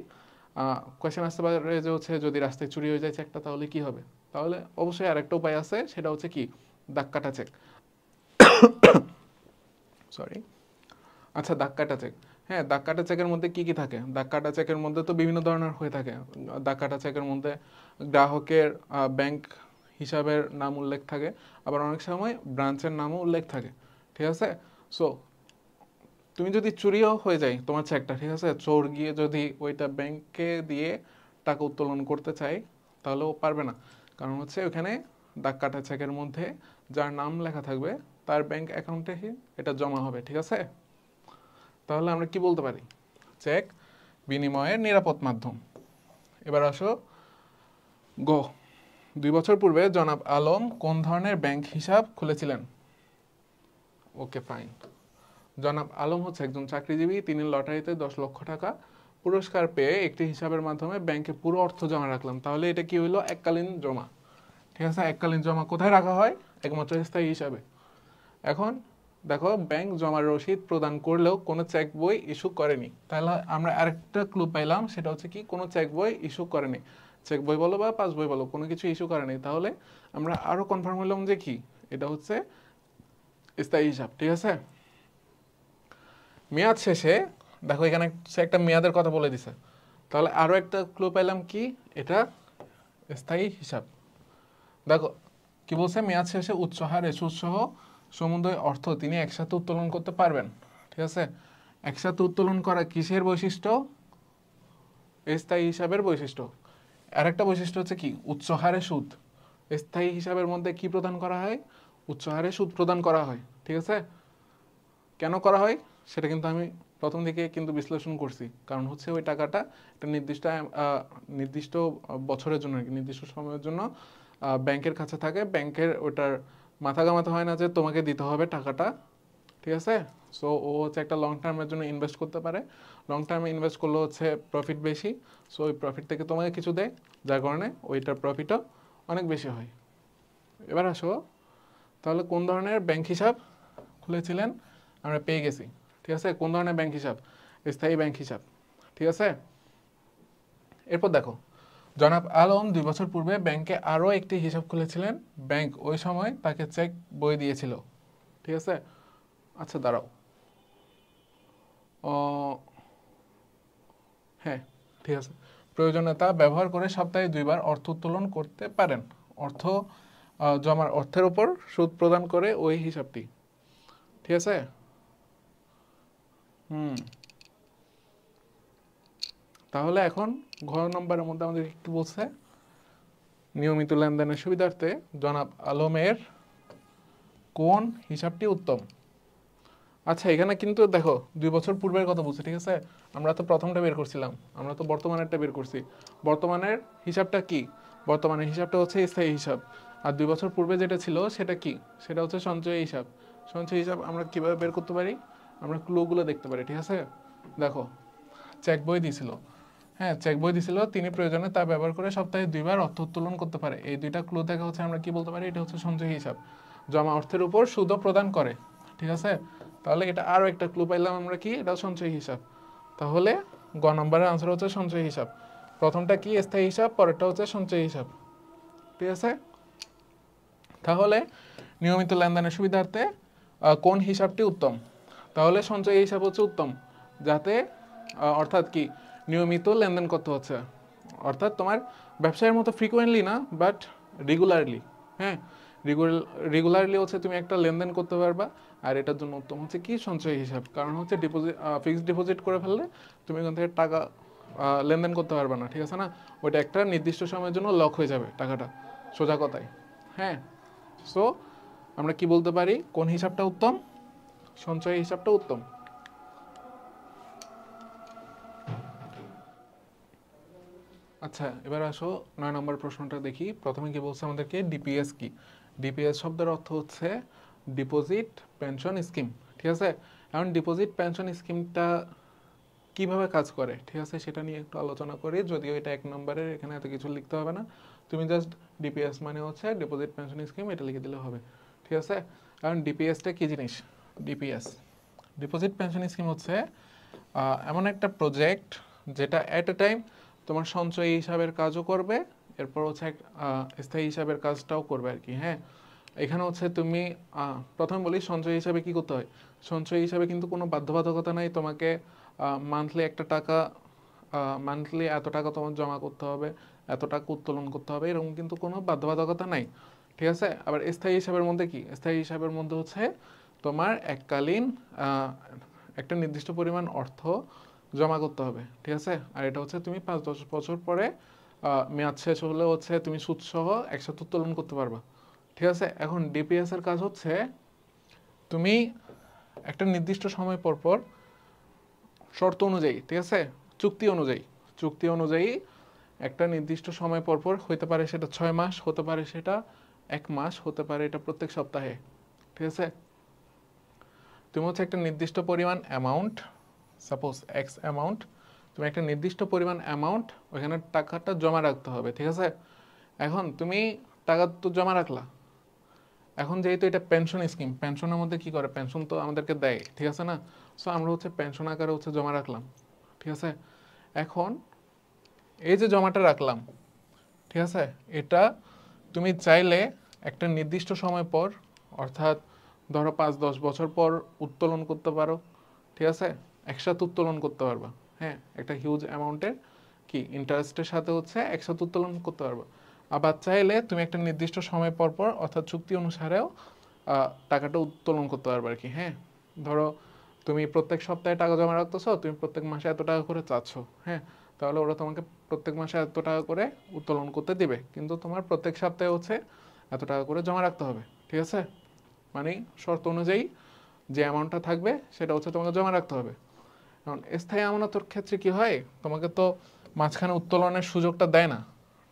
কোয়েশ্চেন আসতে পারে যে হচ্ছে যদি রাস্তায় চুরি হয়ে যায় চেকটা, তাহলে কি হবে? তাহলে অবশ্যই আরেকটা উপায় আছে, সেটা হচ্ছে কি, দাগ কাটা চেক। সরি। আচ্ছা, দাগ কাটা চেক। হ্যাঁ, দাগ কাটা চেকের মধ্যে কি কি থাকে? দাগ কাটা চেকের মধ্যে তো বিভিন্ন ধরনের হয়ে থাকে। দাগ কাটা চেকের মধ্যে গ্রাহকের ব্যাংক হিসাবের নাম উল্লেখ থাকে, আবার অনেক সময় ব্রাঞ্চের নামও উল্লেখ থাকে, ঠিক আছে? সো তুমি যদি চুরিও হয়ে যায় তোমার চেকটা, ঠিক আছে, চোর গিয়ে যদি ওইটা ব্যাংকে দিয়ে টাকা উত্তোলন করতে চায়, তাহলে ও পারবে না। কারণ হচ্ছে ওখানে দাগ কাটা চেকের মধ্যে যার নাম লেখা থাকবে তার ব্যাংক অ্যাকাউন্টে এটা জমা হবে, ঠিক আছে? তাহলে আমরা কি বলতে পারি? চেক বিনিময়ের নিরাপদ মাধ্যম। এবার আসো গ, 2 বছর পূর্বে জনাব আলম কোন ধরনের ব্যাংক হিসাব খুলেছিলেন? ওকে, ফাইন। জনাব আলম হচ্ছে একজন চাকরিজীবী, তিনি লটারিতে 10 লক্ষ টাকা পুরস্কার পেয়ে একটি হিসাবের মাধ্যমে ব্যাংকে পুরো অর্থ জমা রাখলাম। তাহলে এটা কি হইলো? এককালীন জমা, ঠিক আছে? এককালীন জমা কোথায় রাখা হয়? একমাত্র স্থায়ী হিসাবে। এখন দেখো, ব্যাংক জমার রসিদ প্রদান করলেও কোনো চেক বই ইস্যু করেনি। তাহলে আমরা আরেকটা ক্লু পাইলাম, সেটা হচ্ছে কি, কোনো চেক বই ইস্যু করেনি। চেক বই বলো বা পাস বই বলো, কোনো কিছু ইস্যু করেনি। তাহলে আমরা আরো কনফার্ম হলাম যে কি, এটা হচ্ছে স্থায়ী হিসাব, ঠিক আছে? মেয়াদ শেষে, দেখো এখানে একটা মেয়াদের কথা বলে দিছে, তাহলে আরো একটা ক্লু পাইলাম কি, এটা স্থায়ী হিসাব। দেখো কি বলছে, মেয়াদ শেষে উচ্চ হারে সুদসহ সমুদয় অর্থ তিনি একসাথে উত্তোলন করতে পারবেন, ঠিক আছে? একসাথে উত্তোলন করা কিসের বৈশিষ্ট্য? স্থায়ী হিসাবের বৈশিষ্ট্য। আর একটা বৈশিষ্ট্য হচ্ছে কি, উচ্চ হারে সুদ। স্থায়ী হিসাবের মধ্যে কি প্রদান করা হয়? উচ্চ হারে সুদ প্রদান করা হয়, ঠিক আছে? কেন করা হয় সেটা কিন্তু আমি প্রথম দিকে কিন্তু বিশ্লেষণ করছি। কারণ হচ্ছে ওই টাকাটা একটা নির্দিষ্ট বছরের জন্য, নির্দিষ্ট সময়ের জন্য ব্যাংকের কাছে থাকে। ব্যাংকের ওটার মাথা গামাথা হয় না যে তোমাকে দিতে হবে টাকাটা, ঠিক আছে? সো ও হচ্ছে একটা লং টার্মের জন্য ইনভেস্ট করতে পারে। লং টার্মে ইনভেস্ট করলে হচ্ছে প্রফিট বেশি। সো ওই প্রফিট থেকে তোমাকে কিছু দেয়, যার কারণে ওইটার প্রফিটও অনেক বেশি হয়। এবার আসো, তাহলে কোন ধরনের ব্যাংক হিসাব খুলেছিলেন? আমরা পেয়ে গেছি, ঠিক আছে? কোন ধরনের ব্যাংক হিসাব? স্থায়ী ব্যাংক হিসাব, ঠিক আছে? এরপর দেখো, জনাব আলম 2 বছর পূর্বে ব্যাংকে আরও একটি হিসাব খুলেছিলেন। ব্যাংক ওই সময় তাকে চেক বই দিয়েছিল, ঠিক আছে? আচ্ছা দাঁড়াও, হ্যাঁ, ঠিক আছে। প্রয়োজনে তা ব্যবহার করে সপ্তাহে 2বার অর্থ উত্তোলন করতে পারেন। অর্থ জমার অর্থের উপর সুদ প্রদান করে ওই হিসাবটি, ঠিক আছে? তাহলে এখন ঘ নম্বরের মধ্যে আমাদের একটু বলছে, নিয়মিত লেনদেনের সুবিধার্থে জনাব আলমের কোন হিসাবটি উত্তম? আচ্ছা, এখানে কিন্তু দেখো 2 বছর পূর্বের কথা বলছে, ঠিক আছে? আমরা তো প্রথমটা বের করছিলাম, আমরা তো বর্তমানেরটা বের করছি। বর্তমানের হিসাবটা কি? বর্তমানের হিসাবটা হচ্ছে স্থায়ী হিসাব। আর 2 বছর পূর্বে যেটা ছিল সেটা কি? সেটা হচ্ছে সঞ্চয় হিসাব। সঞ্চয় হিসাব আমরা কিভাবে বের করতে পারি? আমরা ক্লুগুলো দেখতে পারি, ঠিক আছে? দেখো, চেক বই দিছিল, হ্যাঁ, চেক বই দিছিল, তিনি প্রয়োজনে তা ব্যবহার করে সপ্তাহে 2বার অর্থ উত্তোলন করতে পারে। এই দুইটা ক্লু দেখা হচ্ছে আমরা কি বলতে পারি? এটা হচ্ছে সঞ্চয় হিসাব। জমা অর্থের উপর সুদও প্রদান করে, ঠিক আছে? তাহলে এটা আরও একটা ক্লু পাইলাম আমরা কি, এটা সঞ্চয় হিসাব। তাহলে গ নম্বরের আনসার হচ্ছে সঞ্চয় হিসাব। প্রথমটা কি, স্থায়ী হিসাব, পরেরটা হচ্ছে সঞ্চয় হিসাব, ঠিক আছে? তাহলে নিয়মিত লেনদেনের সুবিধার্থে কোন হিসাবটি উত্তম? তাহলে সঞ্চয় হিসাব হচ্ছে উত্তম, যাতে অর্থাৎ কি, নিয়মিত লেনদেন করতে হচ্ছে, অর্থাৎ তোমার ব্যবসায়ের মতো ফ্রিকোয়েন্টলি না, বাট রেগুলারলি। হ্যাঁ, রেগুলারলি হচ্ছে তুমি একটা লেনদেন করতে পারবা। আর এটার জন্য উত্তম হচ্ছে কি সঞ্চয় হিসাব, কারণ হচ্ছে ফিক্সড ডিপোজিট করে ফেললে তুমি এখান থেকে টাকা লেনদেন করতে পারবে না, ঠিক আছে না? ওইটা একটা নির্দিষ্ট সময়ের জন্য লক হয়ে যাবে টাকাটা, সোজা কথায়। হ্যাঁ, সো আমরা কি বলতে পারি কোন হিসাবটা উত্তম? সঞ্চয় হিসাবটা উত্তম। আচ্ছা, এবার আসো 9 নম্বর প্রশ্নটা দেখি। প্রথমে কি বলছে আমাদেরকে, ডিপিএস কি? ডিপিএস শব্দের অর্থ হচ্ছে ডিপোজিট পেনশন স্কিম, ঠিক আছে? এখন ডিপোজিট পেনশন স্কিমটা কিভাবে কাজ করে, ঠিক আছে, সেটা নিয়ে একটু আলোচনা করি। যদিও এটা 1 নম্বরের, এখানে এত কিছু লিখতে হবে না, তুমি জাস্ট ডিপিএস মানে হচ্ছে ডিপোজিট পেনশন স্কিম, এটা লিখে দিলে হবে, ঠিক আছে? কারণ ডিপিএসটা কি জিনিস? ডিপিএস ডিপোজিট পেনশন স্কিম হচ্ছে এমন একটা প্রজেক্ট যেটা অ্যাট এ টাইম তোমার সঞ্চয় হিসাবের কাজও করবে, এরপর হচ্ছে স্থায়ী হিসাবের কাজটাও করবে আর কি। হ্যাঁ, এখানে হচ্ছে তুমি প্রথমে বলি সঞ্চয় হিসাবে কি করতে হয়। সঞ্চয় হিসাবে কিন্তু কোনো বাধ্যবাধকতা নাই তোমাকে মান্থলি একটা টাকা, মান্থলি এত টাকা তোমার জমা করতে হবে, এত টাকা উত্তোলন করতে হবে, এরকম কিন্তু কোনো বাধ্যবাধকতা নাই, ঠিক আছে? আবার স্থায়ী হিসাবের মধ্যে কি? স্থায়ী হিসাবের মধ্যে হচ্ছে তোমার এককালীন একটা নির্দিষ্ট পরিমাণ অর্থ জমা করতে হবে, ঠিক আছে? আর এটা হচ্ছে তুমি 5-10 বছর পরে মেয়াদ শেষ হলে হচ্ছে তুমি সুদসহ একসাথে উত্তোলন করতে পারবা, ঠিক আছে? এখন ডিপিএস এর কাজ হচ্ছে তুমি একটা নির্দিষ্ট সময় পর পর শর্ত অনুযায়ী, ঠিক আছে, চুক্তি অনুযায়ী একটা নির্দিষ্ট সময় পর পর, হতে পারে সেটা 6 মাস, হতে পারে সেটা 1 মাস, হতে পারে এটা প্রত্যেক সপ্তাহে, ঠিক আছে? তুমি হচ্ছে একটা নির্দিষ্ট পরিমাণ অ্যামাউন্ট, সাপোজ এক্স অ্যামাউন্ট, তুমি একটা নির্দিষ্ট পরিমাণ অ্যামাউন্ট ওইখানে টাকাটা জমা রাখতে হবে, ঠিক আছে? এখন তুমি টাকা তো জমা রাখলা, এখন যেহেতু এটা পেনশন স্কিম, পেনশনের মধ্যে কি করে, পেনশন তো আমাদেরকে দেয়, ঠিক আছে না? সো আমরা হচ্ছে পেনশন আকারে হচ্ছে জমা রাখলাম, ঠিক আছে? এখন এই যে জমাটা রাখলাম, ঠিক আছে, এটা তুমি চাইলে একটা নির্দিষ্ট সময় পর, অর্থাৎ ধরো 5-10 বছর পর উত্তোলন করতে পারো, ঠিক আছে? একসাথে উত্তোলন করতে পারবা। হ্যাঁ, একটা হিউজ অ্যামাউন্টের কি ইন্টারেস্টের সাথে হচ্ছে একসাথে উত্তোলন করতে পারবা। আবার চাইলে তুমি একটা নির্দিষ্ট সময় পর পর, অর্থাৎ চুক্তি অনুসারেও টাকাটা উত্তোলন করতে পারবে আর কি। হ্যাঁ, ধরো তুমি প্রত্যেক সপ্তাহে টাকা জমা রাখতেছো, তুমি প্রত্যেক মাসে এত টাকা করে চাচ্ছ, হ্যাঁ, তাহলে ওরা তোমাকে প্রত্যেক মাসে এত টাকা করে উত্তোলন করতে দিবে, কিন্তু তোমার প্রত্যেক সপ্তাহে হচ্ছে এত টাকা করে জমা রাখতে হবে, ঠিক আছে? মানে শর্ত অনুযায়ী যে অ্যামাউন্টটা থাকবে সেটা হচ্ছে তোমাকে জমা রাখতে হবে। কারণ স্থায়ী আমানতের ক্ষেত্রে কি হয়, তোমাকে তো মাঝখানে উত্তোলনের সুযোগটা দেয় না,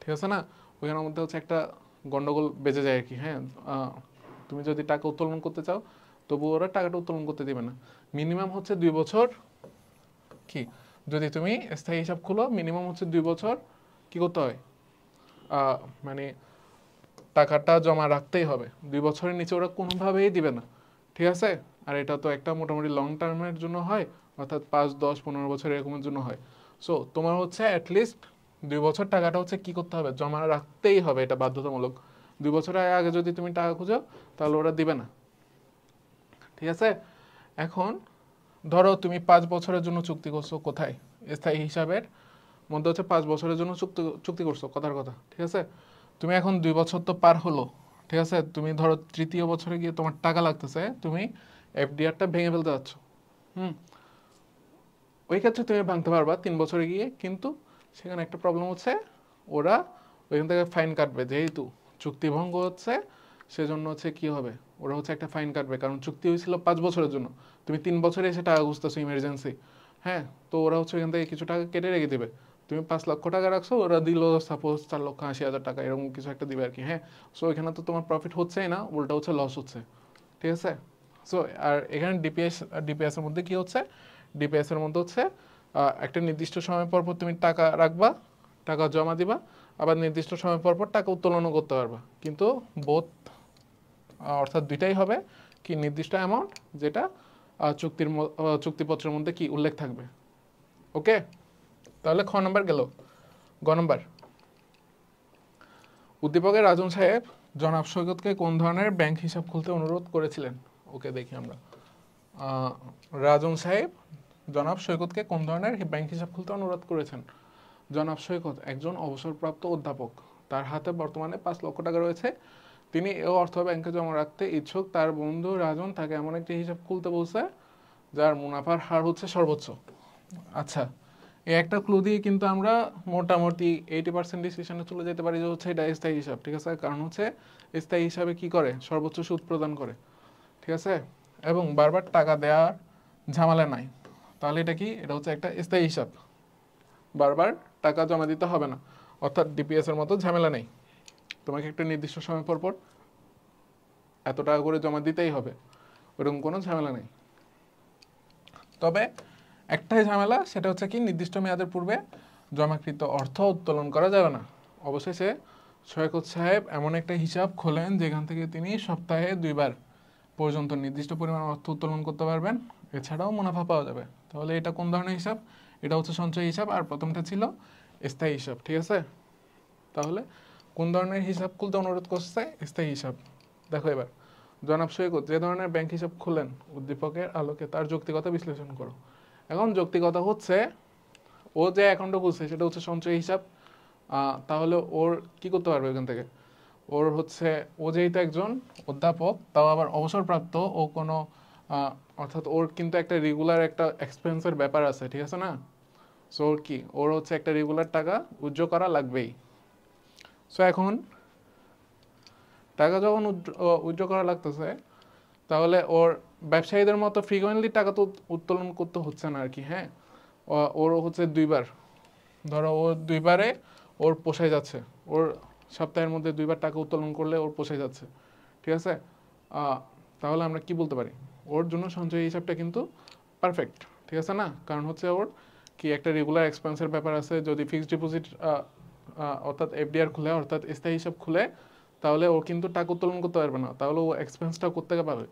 ঠিক আছে না? ওইখানের মধ্যে হচ্ছে একটা গন্ডগোল বেজে যায় আর কি। হ্যাঁ, তুমি যদি টাকা উত্তোলন করতে চাও, তবু ওরা টাকাটা উত্তোলন করতে দিবে না। মিনিমাম হচ্ছে 2 বছর কি, যদি তুমি স্থায়ী হিসাব খুলো, মিনিমাম হচ্ছে 2 বছর কি করতে হয়, মানে টাকাটা জমা রাখতেই হবে। 2 বছরের নিচে ওরা কোনোভাবেই দিবে না, ঠিক আছে? আর এটা তো একটা মোটামুটি লং টার্মের জন্য হয়, অর্থাৎ 5-10-15 বছর এরকমের জন্য হয়। সো তোমার হচ্ছে অ্যাটলিস্ট 2 বছর টাকাটা হচ্ছে কি করতে হবে, জমা রাখতেই হবে, এটা বাধ্যতামূলক। 2 বছরের আগে যদি তুমি টাকা খুঁজো, তাহলে ওরা দিবে না, ঠিক আছে? এখন ধরো তুমি 5 বছরের জন্য চুক্তি করছো, কোথায়, স্থায়ী হিসাবের মধ্যে হচ্ছে 5 বছরের জন্য চুক্তি চুক্তি করছো, কথার কথা, ঠিক আছে? তুমি এখন 2 বছর তো পার হলো, ঠিক আছে? তুমি ধরো তৃতীয় বছরে গিয়ে তোমার টাকা লাগতেছে, তুমি এফডিআরটা ভেঙে ফেলতে যাচ্ছ। হুম, ওই ক্ষেত্রে তুমি ভাঙতে পারবা 3 বছরে গিয়ে, কিন্তু সেখানে একটা প্রবলেম হচ্ছে, ওরা ওইখান থেকে ফাইন কাটবে, যেহেতু চুক্তি ভঙ্গ হচ্ছে, সেজন্য হচ্ছে কি হবে, ওরা হচ্ছে একটা ফাইন কাটবে, কারণ চুক্তি হয়েছিল 5 বছরের জন্য, তুমি 3 বছরে এসে টাকা খুঁজতেছো ইমার্জেন্সি। হ্যাঁ, তো ওরা হচ্ছে ওইখান থেকে কিছু টাকা কেটে রেখে দেবে। তুমি 5 লক্ষ টাকা রাখছো, ওরা দিল সাপোজ 4,80,000 টাকা, এরকম কিছু একটা দিবে আর কি। হ্যাঁ, সো এখানে তো তোমার প্রফিট হচ্ছেই না, উল্টা হচ্ছে লস হচ্ছে, ঠিক আছে? সো আর এখানে ডিপিএস এর মধ্যে কি হচ্ছে, ডিপিএস এর মধ্যে হচ্ছে একটা নির্দিষ্ট সময় পর পর তুমি টাকা রাখবা, টাকা জমা দিবা, আবার নির্দিষ্ট সময় পর পর টাকা উত্তোলনও করতে পারবা, কিন্তু বোথ, অর্থাৎ দুইটাই হবে কি নির্দিষ্ট অ্যামাউন্ট, যেটা চুক্তিপত্রের মধ্যে কি উল্লেখ থাকবে। ওকে, তাহলে খ নম্বর গেল। গ নম্বর, উদ্দীপকের রাজন সাহেব জনাব সৈকতকে কোন ধরনের ব্যাংক হিসাব খুলতে অনুরোধ করেছিলেন? ওকে, দেখি আমরা। রাজন সাহেব জনাব সৈকতকে কোন ধরনের ব্যাংক হিসাব খুলতে অনুরোধ করেছেন? জনাব সৈকত একজন অবসরপ্রাপ্ত অধ্যাপক, তার হাতে বর্তমানে 5 লক্ষ টাকা রয়েছে, তিনি এই অর্থ ব্যাংকে জমা রাখতে ইচ্ছুক। তার বন্ধু রাজন তাকে এমন একটি হিসাব খুলতে বলছে যার মুনাফার হার হচ্ছে সর্বোচ্চ। আচ্ছা, এই একটা ক্লু দিয়ে কিন্তু আমরা মোটামুটি 80% ডিসিশনে চলে যেতে পারি যে হচ্ছে এটা স্থায়ী হিসাব। ঠিক আছে, কারণ হচ্ছে স্থায়ী হিসাবে কি করে, সর্বোচ্চ সুদ প্রদান করে। ঠিক আছে, এবং বারবার টাকা দেওয়ার ঝামেলা নাই। তাহলে এটা কি, এটা হচ্ছে একটা স্থায়ী হিসাব, বারবার টাকা জমা দিতে হবে না, অর্থাৎ ডিপিএস এর মতো ঝামেলা নেই। তোমাকে একটা নির্দিষ্ট সময় পর পর এত টাকা করে জমা দিতেই হবে, ওরকম কোনো ঝামেলা নেই। তবে একটাই ঝামেলা, সেটা হচ্ছে কি নির্দিষ্ট মেয়াদের পূর্বে জমাকৃত অর্থ উত্তোলন করা যাবে না। অবশেষে সৈকত সাহেব এমন একটা হিসাব খোলেন যেখান থেকে তিনি সপ্তাহে 2 বার পর্যন্ত নির্দিষ্ট পরিমাণ অর্থ উত্তোলন করতে পারবেন, এছাড়াও মুনাফা পাওয়া যাবে। তাহলে এটা কোন ধরনের হিসাব? এটা হচ্ছে সঞ্চয় হিসাব, আর প্রথমটা ছিল স্থায়ী হিসাব। ঠিক আছে, তাহলে কোন ধরনের হিসাব খুলতে অনুরোধ করছে? স্থায়ী হিসাব। দেখো এবার, জনাব সৈকত যে ধরনের ব্যাংক হিসাব খুলেন উদ্দীপকের আলোকে তার যৌক্তিকতা বিশ্লেষণ করো। এখন যৌক্তিকতা হচ্ছে, ও যে অ্যাকাউন্টটা খুলছে সেটা হচ্ছে সঞ্চয় হিসাব, তাহলে ওর কি করতে পারবে এখান থেকে? ওর হচ্ছে, ও যেহেতু একজন অধ্যাপক, তাও আবার অবসরপ্রাপ্ত, ও কোনো অর্থাৎ ওর কিন্তু একটা রেগুলার একটা এক্সপেন্সের ব্যাপার আছে। ঠিক আছে না? সো ওর কি, ওর হচ্ছে একটা রেগুলার টাকা উইথড্র করা লাগবেই। সো এখন টাকা যখন উইথড্র করা লাগতেছে, তাহলে ওর ব্যবসায়ীদের মতো ফ্রিকোয়েন্টলি টাকা তো উত্তোলন করতে হচ্ছে না আর কি। হ্যাঁ, ওর হচ্ছে 2 বার, ধরো ও 2 বারে ওর পোষায় যাচ্ছে, ওর সপ্তাহের মধ্যে 2 বার টাকা উত্তোলন করলে ওর পোষায় যাচ্ছে। ঠিক আছে, তাহলে আমরা কি বলতে পারি, ওর জন্য সঞ্চয় হিসাবটা কিন্তু পারফেক্ট। ঠিক আছে না? কারণ হচ্ছে ওর কি একটা রেগুলার এক্সপেন্সের ব্যাপার আছে। যদি ফিক্সড ডিপোজিট অর্থাৎ এফডিআর খুলে, অর্থাৎ স্থায়ী হিসাব খুলে, তাহলে ও কিন্তু টাকা উত্তোলন করতে পারবে না, তাহলে ও এক্সপেন্সটা করতে পারবে।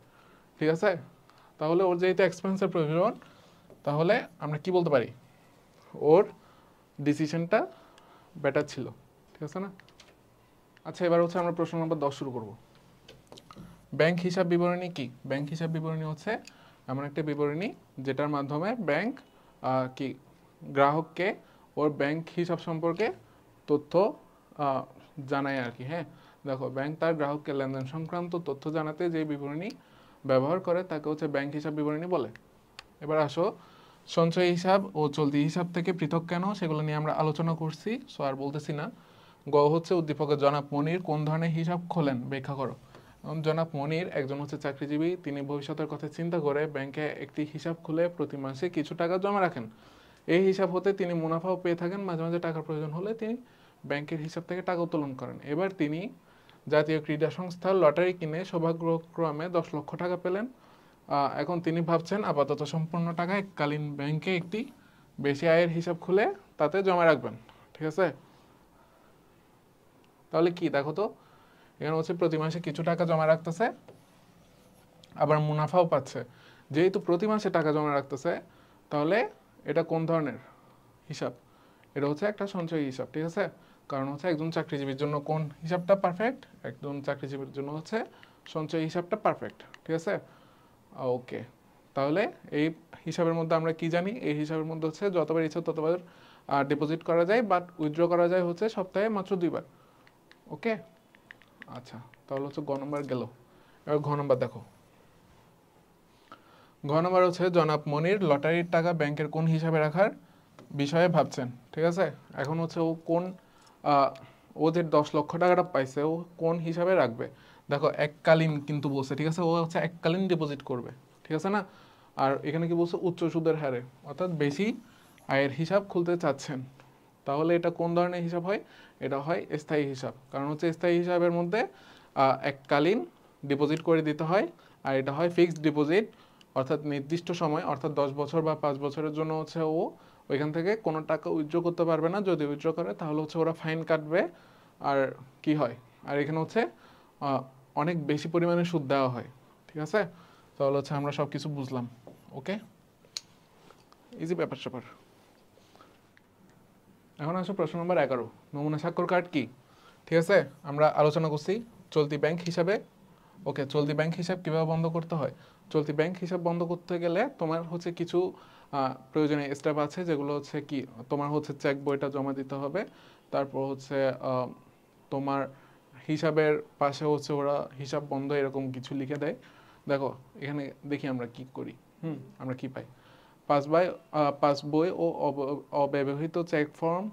ঠিক আছে, তাহলে ওর যেহেতু এক্সপেন্সের প্রয়োজন, তাহলে আমরা কি বলতে পারি, ওর ডিসিশনটা বেটার ছিল। ঠিক আছে না? আচ্ছা, এবার হচ্ছে আমরা প্রশ্ন নম্বর 10 শুরু করব। ব্যাংক হিসাব বিবরণী কি? ব্যাংক হিসাব বিবরণী হচ্ছে এমন একটা বিবরণী যেটার মাধ্যমে ব্যাংক কি গ্রাহককে ওর ব্যাংক হিসাব সম্পর্কে তথ্য জানায় আর কি। হ্যাঁ, দেখো, ব্যাংক তার গ্রাহককে লেনদেন সংক্রান্ত তথ্য জানাতে যে বিবরণী ব্যবহার করে তাকে হচ্ছে ব্যাংক হিসাব বিবরণী বলে। এবার আসো, সঞ্চয় হিসাব ও চলতি হিসাব থেকে পৃথক কেন, সেগুলো নিয়ে আমরা আলোচনা করছি, সো আর বলতেছি না। গ হচ্ছে উদ্দীপকের জনাব মনির কোন ধরনের হিসাব খোলেন ব্যাখ্যা করো। জনাব মনির একজন হচ্ছে চাকরিজীবী, তিনি ভবিষ্যতের কথা চিন্তা করে ব্যাংকে একটি হিসাব খুলে প্রতি মাসে কিছু টাকা জমা রাখেন। এই হিসাব হতে তিনি মুনাফাও পেয়ে থাকেন, মাঝে মাঝে টাকার প্রয়োজন হলে তিনি ব্যাংকের হিসাব থেকে টাকা উত্তোলন করেন। এবার তিনি জাতীয় ক্রীড়া সংস্থার লটারি কিনে সৌভাগ্যক্রমে 10 লক্ষ টাকা পেলেন। এখন তিনি ভাবছেন আপাতত সম্পূর্ণ টাকা এককালীন ব্যাংকে একটি বেশি আয়ের হিসাব খুলে তাতে জমা রাখবেন। ঠিক আছে, তাহলে কি দেখো তো, এখানে হচ্ছে প্রতি মাসে কিছু টাকা জমা রাখতেছে, আবার মুনাফাও পাচ্ছে। যেহেতু প্রতি মাসে টাকা জমা রাখতেছে, তাহলে এটা কোন ধরনের হিসাব? এটা হচ্ছে একটা সঞ্চয় হিসাব। ঠিক আছে, কারণ হচ্ছে একজন চাকরিজীবীর জন্য কোন হিসাবটা পারফেক্ট? একজন চাকরিজীবীর জন্য হচ্ছে সঞ্চয় হিসাবটা পারফেক্ট। ঠিক আছে, ওকে। তাহলে এই হিসাবের মধ্যে আমরা কি জানি? এই হিসাবের মধ্যে হচ্ছে যতবার ইচ্ছা ততবার ডিপোজিট করা যায়, বাট উইথড্র করা যায় হচ্ছে সপ্তাহে মাত্র 2 বার। ওকে, আচ্ছা, তাহলে হচ্ছে গ নম্বর গেল। এবার ঘ নম্বর দেখো। ঘ নম্বর হচ্ছে জনাব মনির লটারির টাকা ব্যাংকের কোন হিসাবে রাখার বিষয়ে ভাবছেন। ঠিক আছে, এখন হচ্ছে ও কোন ও যে 10 লক্ষ টাকাটা পাইছে ও কোন হিসাবে রাখবে। দেখো, এককালীন কিন্তু বলছে। ঠিক আছে, ও হচ্ছে এককালীন ডিপোজিট করবে। ঠিক আছে না? আর এখানে কি বলছে? উচ্চ সুদের হারে, অর্থাৎ বেশি আয়ের হিসাব খুলতে চাচ্ছেন। তাহলে এটা কোন ধরনের হিসাব হয়? এটা হয় স্থায়ী হিসাব, কারণ হচ্ছে স্থায়ী হিসাবের মধ্যে এককালীন ডিপোজিট করে দিতে হয়, আর এটা হয় ফিক্সড ডিপোজিট, অর্থাৎ নির্দিষ্ট সময়, অর্থাৎ 10 বছর বা 5 বছরের জন্য হচ্ছে ও ওইখান থেকে কোনো টাকা উইথড্র করতে পারবে না। যদি উইথড্র করে তাহলে হচ্ছে ওরা ফাইন কাটবে। আর কি হয়, আর এখানে হচ্ছে অনেক বেশি পরিমাণে সুদ দেওয়া হয়। ঠিক আছে, তাহলে হচ্ছে আমরা সব কিছু বুঝলাম। ওকে, ইজি ব্যাপার স্যাপার। এখন আসো প্রশ্ন নম্বর 11, নমুনা স্বাক্ষর কার্ড কি? ঠিক আছে, আমরা আলোচনা করছি চলতি ব্যাংক হিসাবে। ওকে, চলতি ব্যাংক হিসাব কিভাবে বন্ধ করতে হয়? চলতি ব্যাংক হিসাব বন্ধ করতে গেলে তোমার হচ্ছে কিছু প্রয়োজনীয় স্টেপ আছে, যেগুলো হচ্ছে কি, তোমার হচ্ছে চেক বইটা জমা দিতে হবে, তারপর হচ্ছে তোমার হিসাবের পাশে হচ্ছে ওরা হিসাব বন্ধ এরকম কিছু লিখে দেয়। দেখো এখানে দেখি আমরা কি করি, আমরা কি পাই। পাসবই ও অব্যবহৃত চেক ফর্ম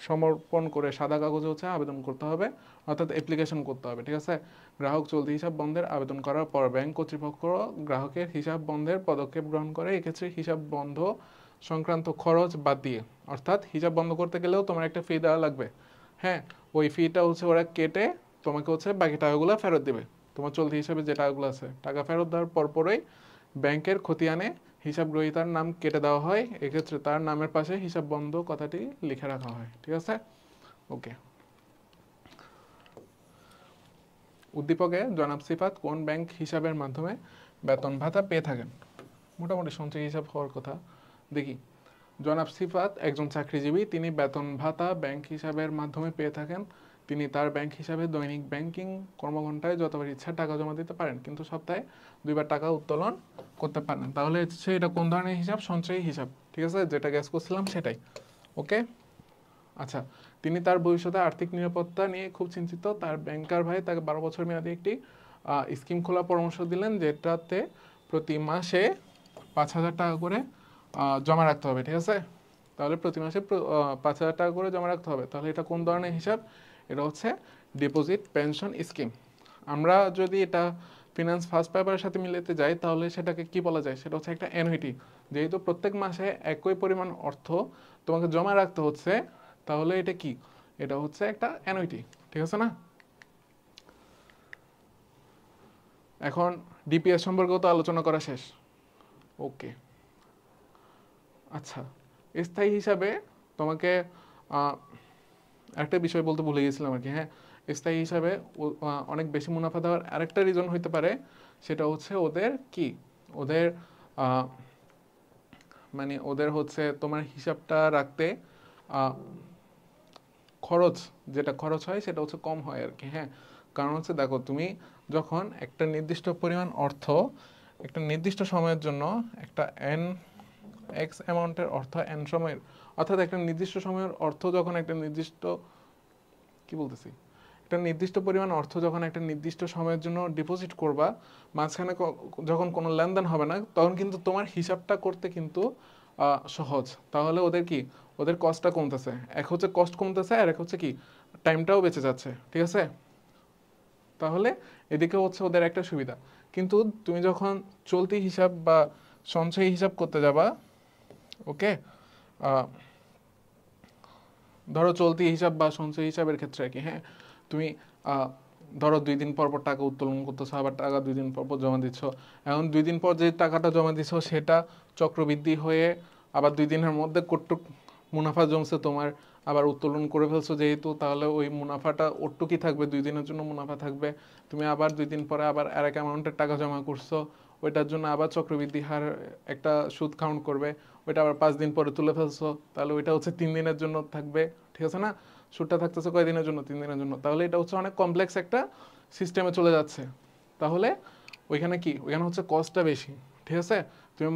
সমর্পণ করে সাদা কাগজে হচ্ছে আবেদন করতে হবে, অর্থাৎ অ্যাপ্লিকেশন করতে হবে, ঠিক আছে। গ্রাহক চলতি হিসাব বন্ধের আবেদন করার পর ব্যাংক কর্তৃপক্ষ গ্রাহকের হিসাব বন্ধের পদক্ষেপ গ্রহণ করে। এক্ষেত্রে হিসাব বন্ধ সংক্রান্ত খরচ বাদ দিয়ে, অর্থাৎ হিসাব বন্ধ করতে গেলেও তোমার একটা ফি দেওয়া লাগবে, হ্যাঁ, ওই ফিটা হচ্ছে ওরা কেটে তোমাকে হচ্ছে বাকি টাকাগুলো ফেরত দেবে। তোমার চলতি হিসাবে যে টাকাগুলো আছে টাকা ফেরত দেওয়ার পরপরই ব্যাংকের খতিয়ানে হিসাব গ্রহীতার নাম কেটে দেওয়া হয়। এক্ষেত্রে তার নামের পাশে হিসাব বন্ধ কথাটি লিখে রাখা হয়, ঠিক আছে। ওকে, উদ্দীপকে জনাব সিফাত কোন ব্যাংক হিসাবের মাধ্যমে বেতন ভাতা পেয়ে থাকেন? মোটামুটি সঞ্চয় হিসাব হওয়ার কথা। দেখি, জনাব সিফাত একজন চাকরিজীবী, তিনি বেতন ভাতা ব্যাংক হিসাবের মাধ্যমে পেয়ে থাকেন। তিনি তার ব্যাংক হিসাবে দৈনিক ব্যাংকিং কর্মঘণ্টায় যতবার ইচ্ছা টাকা জমা দিতে পারেন, কিন্তু সপ্তাহে 2বার টাকা উত্তোলন করতে পারেন। তাহলে হচ্ছে এটা কোন ধরনের হিসাব? সঞ্চয়ী হিসাব, ঠিক আছে, যেটা গ্যাস করছিলাম সেটাই। ওকে, আচ্ছা, তিনি তার ভবিষ্যতে আর্থিক নিরাপত্তা নিয়ে খুব চিন্তিত। তার ব্যাংকার ভাই তাকে 12 বছর মেয়াদী একটি স্কিম খোলার পরামর্শ দিলেন, যেটাতে প্রতি মাসে 5,000 টাকা করে জমা রাখতে হবে, ঠিক আছে। তাহলে প্রতি মাসে 5,000 টাকা করে জমা রাখতে হবে। তাহলে এটা কোন ধরনের হিসাব? এটা হচ্ছে ডিপোজিট পেনশন স্কিম। আমরা যদি এটা ফিনান্স ফার্স্ট পেপারের সাথে মিলাতে যাই তাহলে সেটাকে কি বলা যায়? সেটা হচ্ছে একটা অ্যানুইটি। যেহেতু প্রত্যেক মাসে একই পরিমাণ অর্থ তোমাকে জমা রাখতে হচ্ছে, তাহলে এটা কি? এটা হচ্ছে একটা অ্যানুইটি, ঠিক আছে না? এখন ডিপিএস সম্পর্কেও তো আলোচনা করা শেষ। ওকে, আচ্ছা, স্থায়ী হিসাবে তোমাকে একটা বিষয় বলতে ভুলে গেছিলাম আর কি। হ্যাঁ, স্থায়ী হিসাবে অনেক বেশি মুনাফা দেওয়ার আরেকটা রিজন হইতে পারে, সেটা হচ্ছে ওদের কি, ওদের মানে ওদের হচ্ছে তোমার হিসাবটা রাখতে খরচ, যেটা খরচ হয় সেটা হচ্ছে কম হয় আর কি। হ্যাঁ, কারণ হচ্ছে দেখো, তুমি যখন একটা নির্দিষ্ট পরিমাণ অর্থ একটা নির্দিষ্ট সময়ের জন্য একটা এক্স অ্যামাউন্টের অর্থ এন সময়ের, অর্থাৎ একটা নির্দিষ্ট সময়ের অর্থ যখন একটা নির্দিষ্ট একটা নির্দিষ্ট পরিমাণ অর্থ যখন একটা নির্দিষ্ট সময়ের জন্য ডিপোজিট করবা, মাঝখানে যখন কোনো লেনদেন হবে না, তখন কিন্তু তোমার হিসাবটা করতে কিন্তু সহজ। তাহলে ওদের কি, ওদের কস্টটা কমতেছে। এক হচ্ছে কস্ট কমতেছে, আর এক হচ্ছে কি, টাইমটাও বেঁচে যাচ্ছে, ঠিক আছে। তাহলে এদিকে হচ্ছে ওদের একটা সুবিধা। কিন্তু তুমি যখন চলতি হিসাব বা সঞ্চয়ী হিসাব করতে যাবা, ওকে, ধরো চলতি হিসাব বা সঞ্চয় হিসাবের ক্ষেত্রে আর কি, হ্যাঁ, তুমি ধরো 2 দিন পর পর টাকা উত্তোলন করতেছো, আবার টাকা 2 দিন পর পর জমা দিচ্ছ। এখন 2 দিন পর যে টাকাটা জমা দিচ্ছ সেটা চক্রবৃদ্ধি হয়ে আবার 2 দিনের মধ্যে কটুক মুনাফা জমছে তোমার, আবার উত্তোলন করে ফেলছো যেহেতু, তাহলে ওই মুনাফাটা ওটুকি থাকবে, 2 দিনের জন্য মুনাফা থাকবে। তুমি আবার 2 দিন পরে আবার আরেক অ্যামাউন্টের টাকা জমা করছো, ওইটার জন্য আবার চক্রবৃদ্ধি হার একটা সুদ কাউন্ট করবে, ওইটা আবার 5 দিন পরে তুলে ফেলছো, তাহলে ওইটা হচ্ছে 3 দিনের জন্য থাকবে, ঠিক আছে না? সুদটা থাকতেছে কয়দিনের জন্য? 3 দিনের জন্য। তাহলে এটা হচ্ছে অনেক কমপ্লেক্স একটা সিস্টেমে চলে যাচ্ছে। তাহলে ওইখানে কি, ওইখানে হচ্ছে কস্টটা বেশি, ঠিক আছে। তুমি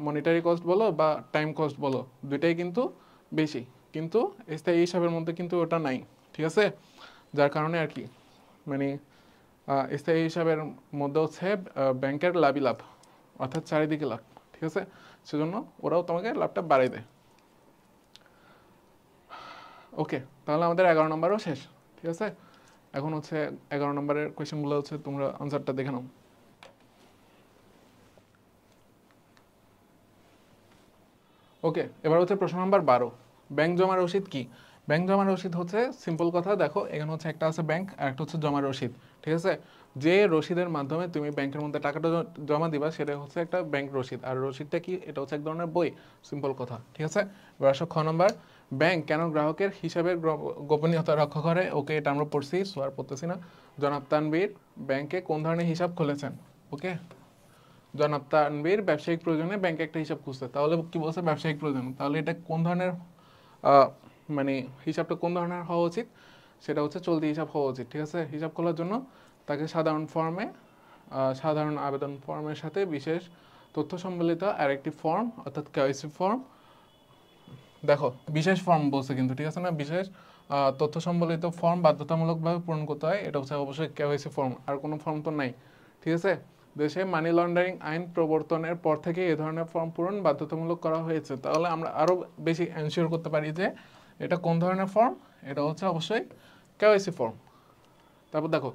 মনিটারি কস্ট বলো বা টাইম কস্ট বলো, দুইটাই কিন্তু বেশি, কিন্তু স্থায়ী হিসাবের মধ্যে কিন্তু ওটা নাই, ঠিক আছে। যার কারণে আর কি, মানে স্থায়ী হিসাবের মধ্যে হচ্ছে ব্যাংকের লাভই লাভ, অর্থাৎ চারিদিকে লাভ, ঠিক আছে। সেজন্য ওরাও তোমাকে লাভটা বাড়াই দেয়। ওকে, তাহলে আমাদের 11 নম্বরও শেষ, ঠিক আছে। এখন হচ্ছে 11 নম্বরের কোয়েশ্চেনগুলো হচ্ছে তোমরা আনসারটা দেখে নাও। ওকে, এবার হচ্ছে প্রশ্ন নাম্বার 12, ব্যাংক জমা রসিদ কি? ব্যাংক জমা রসিদ হচ্ছে সিম্পল কথা, দেখো এখানে হচ্ছে একটা আছে ব্যাংক আর একটা হচ্ছে জমা রসিদ, ঠিক আছে। যে রসিদের মাধ্যমে তুমি ব্যাংকের মধ্যে টাকাটা জমা দিবা সেটা হচ্ছে একটা ব্যাংক রসিদ, আর রসিদটা কি? এটা হচ্ছে এক ধরনের বই, সিম্পল কথা, ঠিক আছে। এবার আসো খ নম্বর, ব্যাংক কেন গ্রাহকের হিসাবের গোপনীয়তা রক্ষা করে? ওকে, এটা আমরা পড়ছি, সো আর পড়তেছি না। জনাব তানভীর ব্যাংকে কোন ধরনের হিসাব খুলেছেন? ওকে, জনাব তানভীর ব্যবসায়িক প্রয়োজনে ব্যাংকে একটা হিসাব খুঁজছে। তাহলে কি বলছে? ব্যবসায়িক প্রয়োজন। তাহলে এটা কোন ধরনের মানে হিসাবটা কোন ধরনের হওয়া উচিত? সেটা হচ্ছে চলতি হিসাব হওয়া উচিত, ঠিক আছে। হিসাব খোলার জন্য তাকে সাধারণ আবেদন ফর্মের সাথে বিশেষ তথ্য সম্বলিত আরেকটি ফর্ম, অর্থাৎ কেওয়াইসি ফর্ম, দেখো বিশেষ ফর্ম বলছে কিন্তু, ঠিক আছে না, বিশেষ তথ্য সম্বলিত ফর্ম বাধ্যতামূলকভাবে পূরণ করতে হয়, এটা হচ্ছে অবশ্যই কেওয়াইসি ফর্ম, আর কোনো ফর্ম তো নাই। ঠিক আছে, দেশে মানি লন্ডারিং আইন প্রবর্তনের পর থেকে এই ধরনের ফর্ম পূরণ বাধ্যতামূলক করা হয়েছে। তাহলে আমরা আরও বেশি এনশিওর করতে পারি যে এটা কোন ধরনের ফর্ম, এটা হচ্ছে অবশ্যই কেওয়াইসি ফর্ম। তারপর দেখো,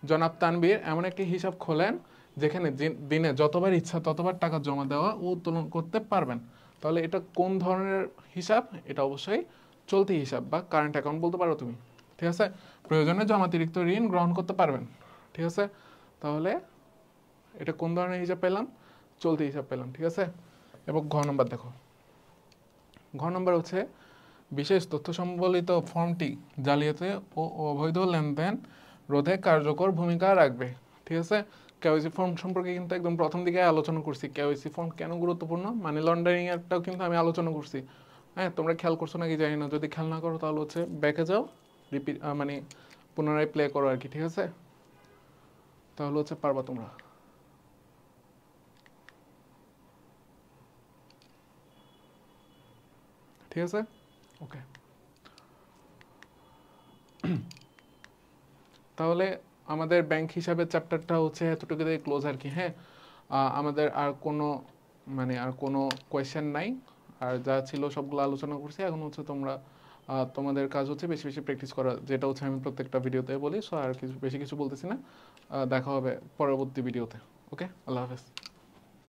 জনাব তানবীর এমন একটি হিসাব খোলেন যেখানে দিনে যতবার ইচ্ছা ততবার টাকা জমা দেওয়া ও উত্তোলন করতে পারবেন। তাহলে এটা কোন ধরনের হিসাব, এটা অবশ্যই চলতি হিসাব বা কারেন্ট অ্যাকাউন্ট বলতে পারো তুমি। ঠিক আছে, প্রয়োজনে জমাতিরিক্ত ঋণ গ্রহণ করতে পারবেন। ঠিক আছে, তাহলে এটা কোন ধরনের হিসাব পেলাম, চলতি হিসাব পেলাম। ঠিক আছে, এবং ঘ নম্বর দেখো, ঘ নম্বর হচ্ছে বিশেষ তথ্য সম্বলিত ফর্মটি জালিয়াতি ও অবৈধ লেনদেন রোধে কার্যকর ভূমিকা রাখবে। ঠিক আছে, কেওয়াইসি ফর্ম সম্পর্কে কিন্তু একদম প্রথম দিকে আলোচনা করছি, কেওয়াইসি ফর্ম কেন গুরুত্বপূর্ণ, মানি লন্ডারিং এরটাও কিন্তু আমি আলোচনা করছি। হ্যাঁ, তোমরা খেয়াল করছো নাকি জানি না, যদি খেয়াল না করো তাহলে হচ্ছে ব্যাকে যাও, রিপিট মানে পুনরায় প্লে করো আর কি। ঠিক আছে, তাহলে হচ্ছে পারবা তোমরা। ঠিক আছে, ওকে। তাহলে আমাদের ব্যাংক হিসাবের চ্যাপ্টারটা হচ্ছে এতটুকু দিয়ে ক্লোজ আর কি। হ্যাঁ, আমাদের আর কোনো আর কোনো কোয়েশ্চেন নাই, আর যা ছিল সবগুলো আলোচনা করছি। এখন হচ্ছে তোমরা তোমাদের কাজ হচ্ছে বেশি বেশি প্র্যাকটিস করা, যেটা হচ্ছে আমি প্রত্যেকটা ভিডিওতে বলি। সো আর কিছু বেশি কিছু বলতেছি না, দেখা হবে পরবর্তী ভিডিওতে। ওকে, আল্লাহ হাফেজ।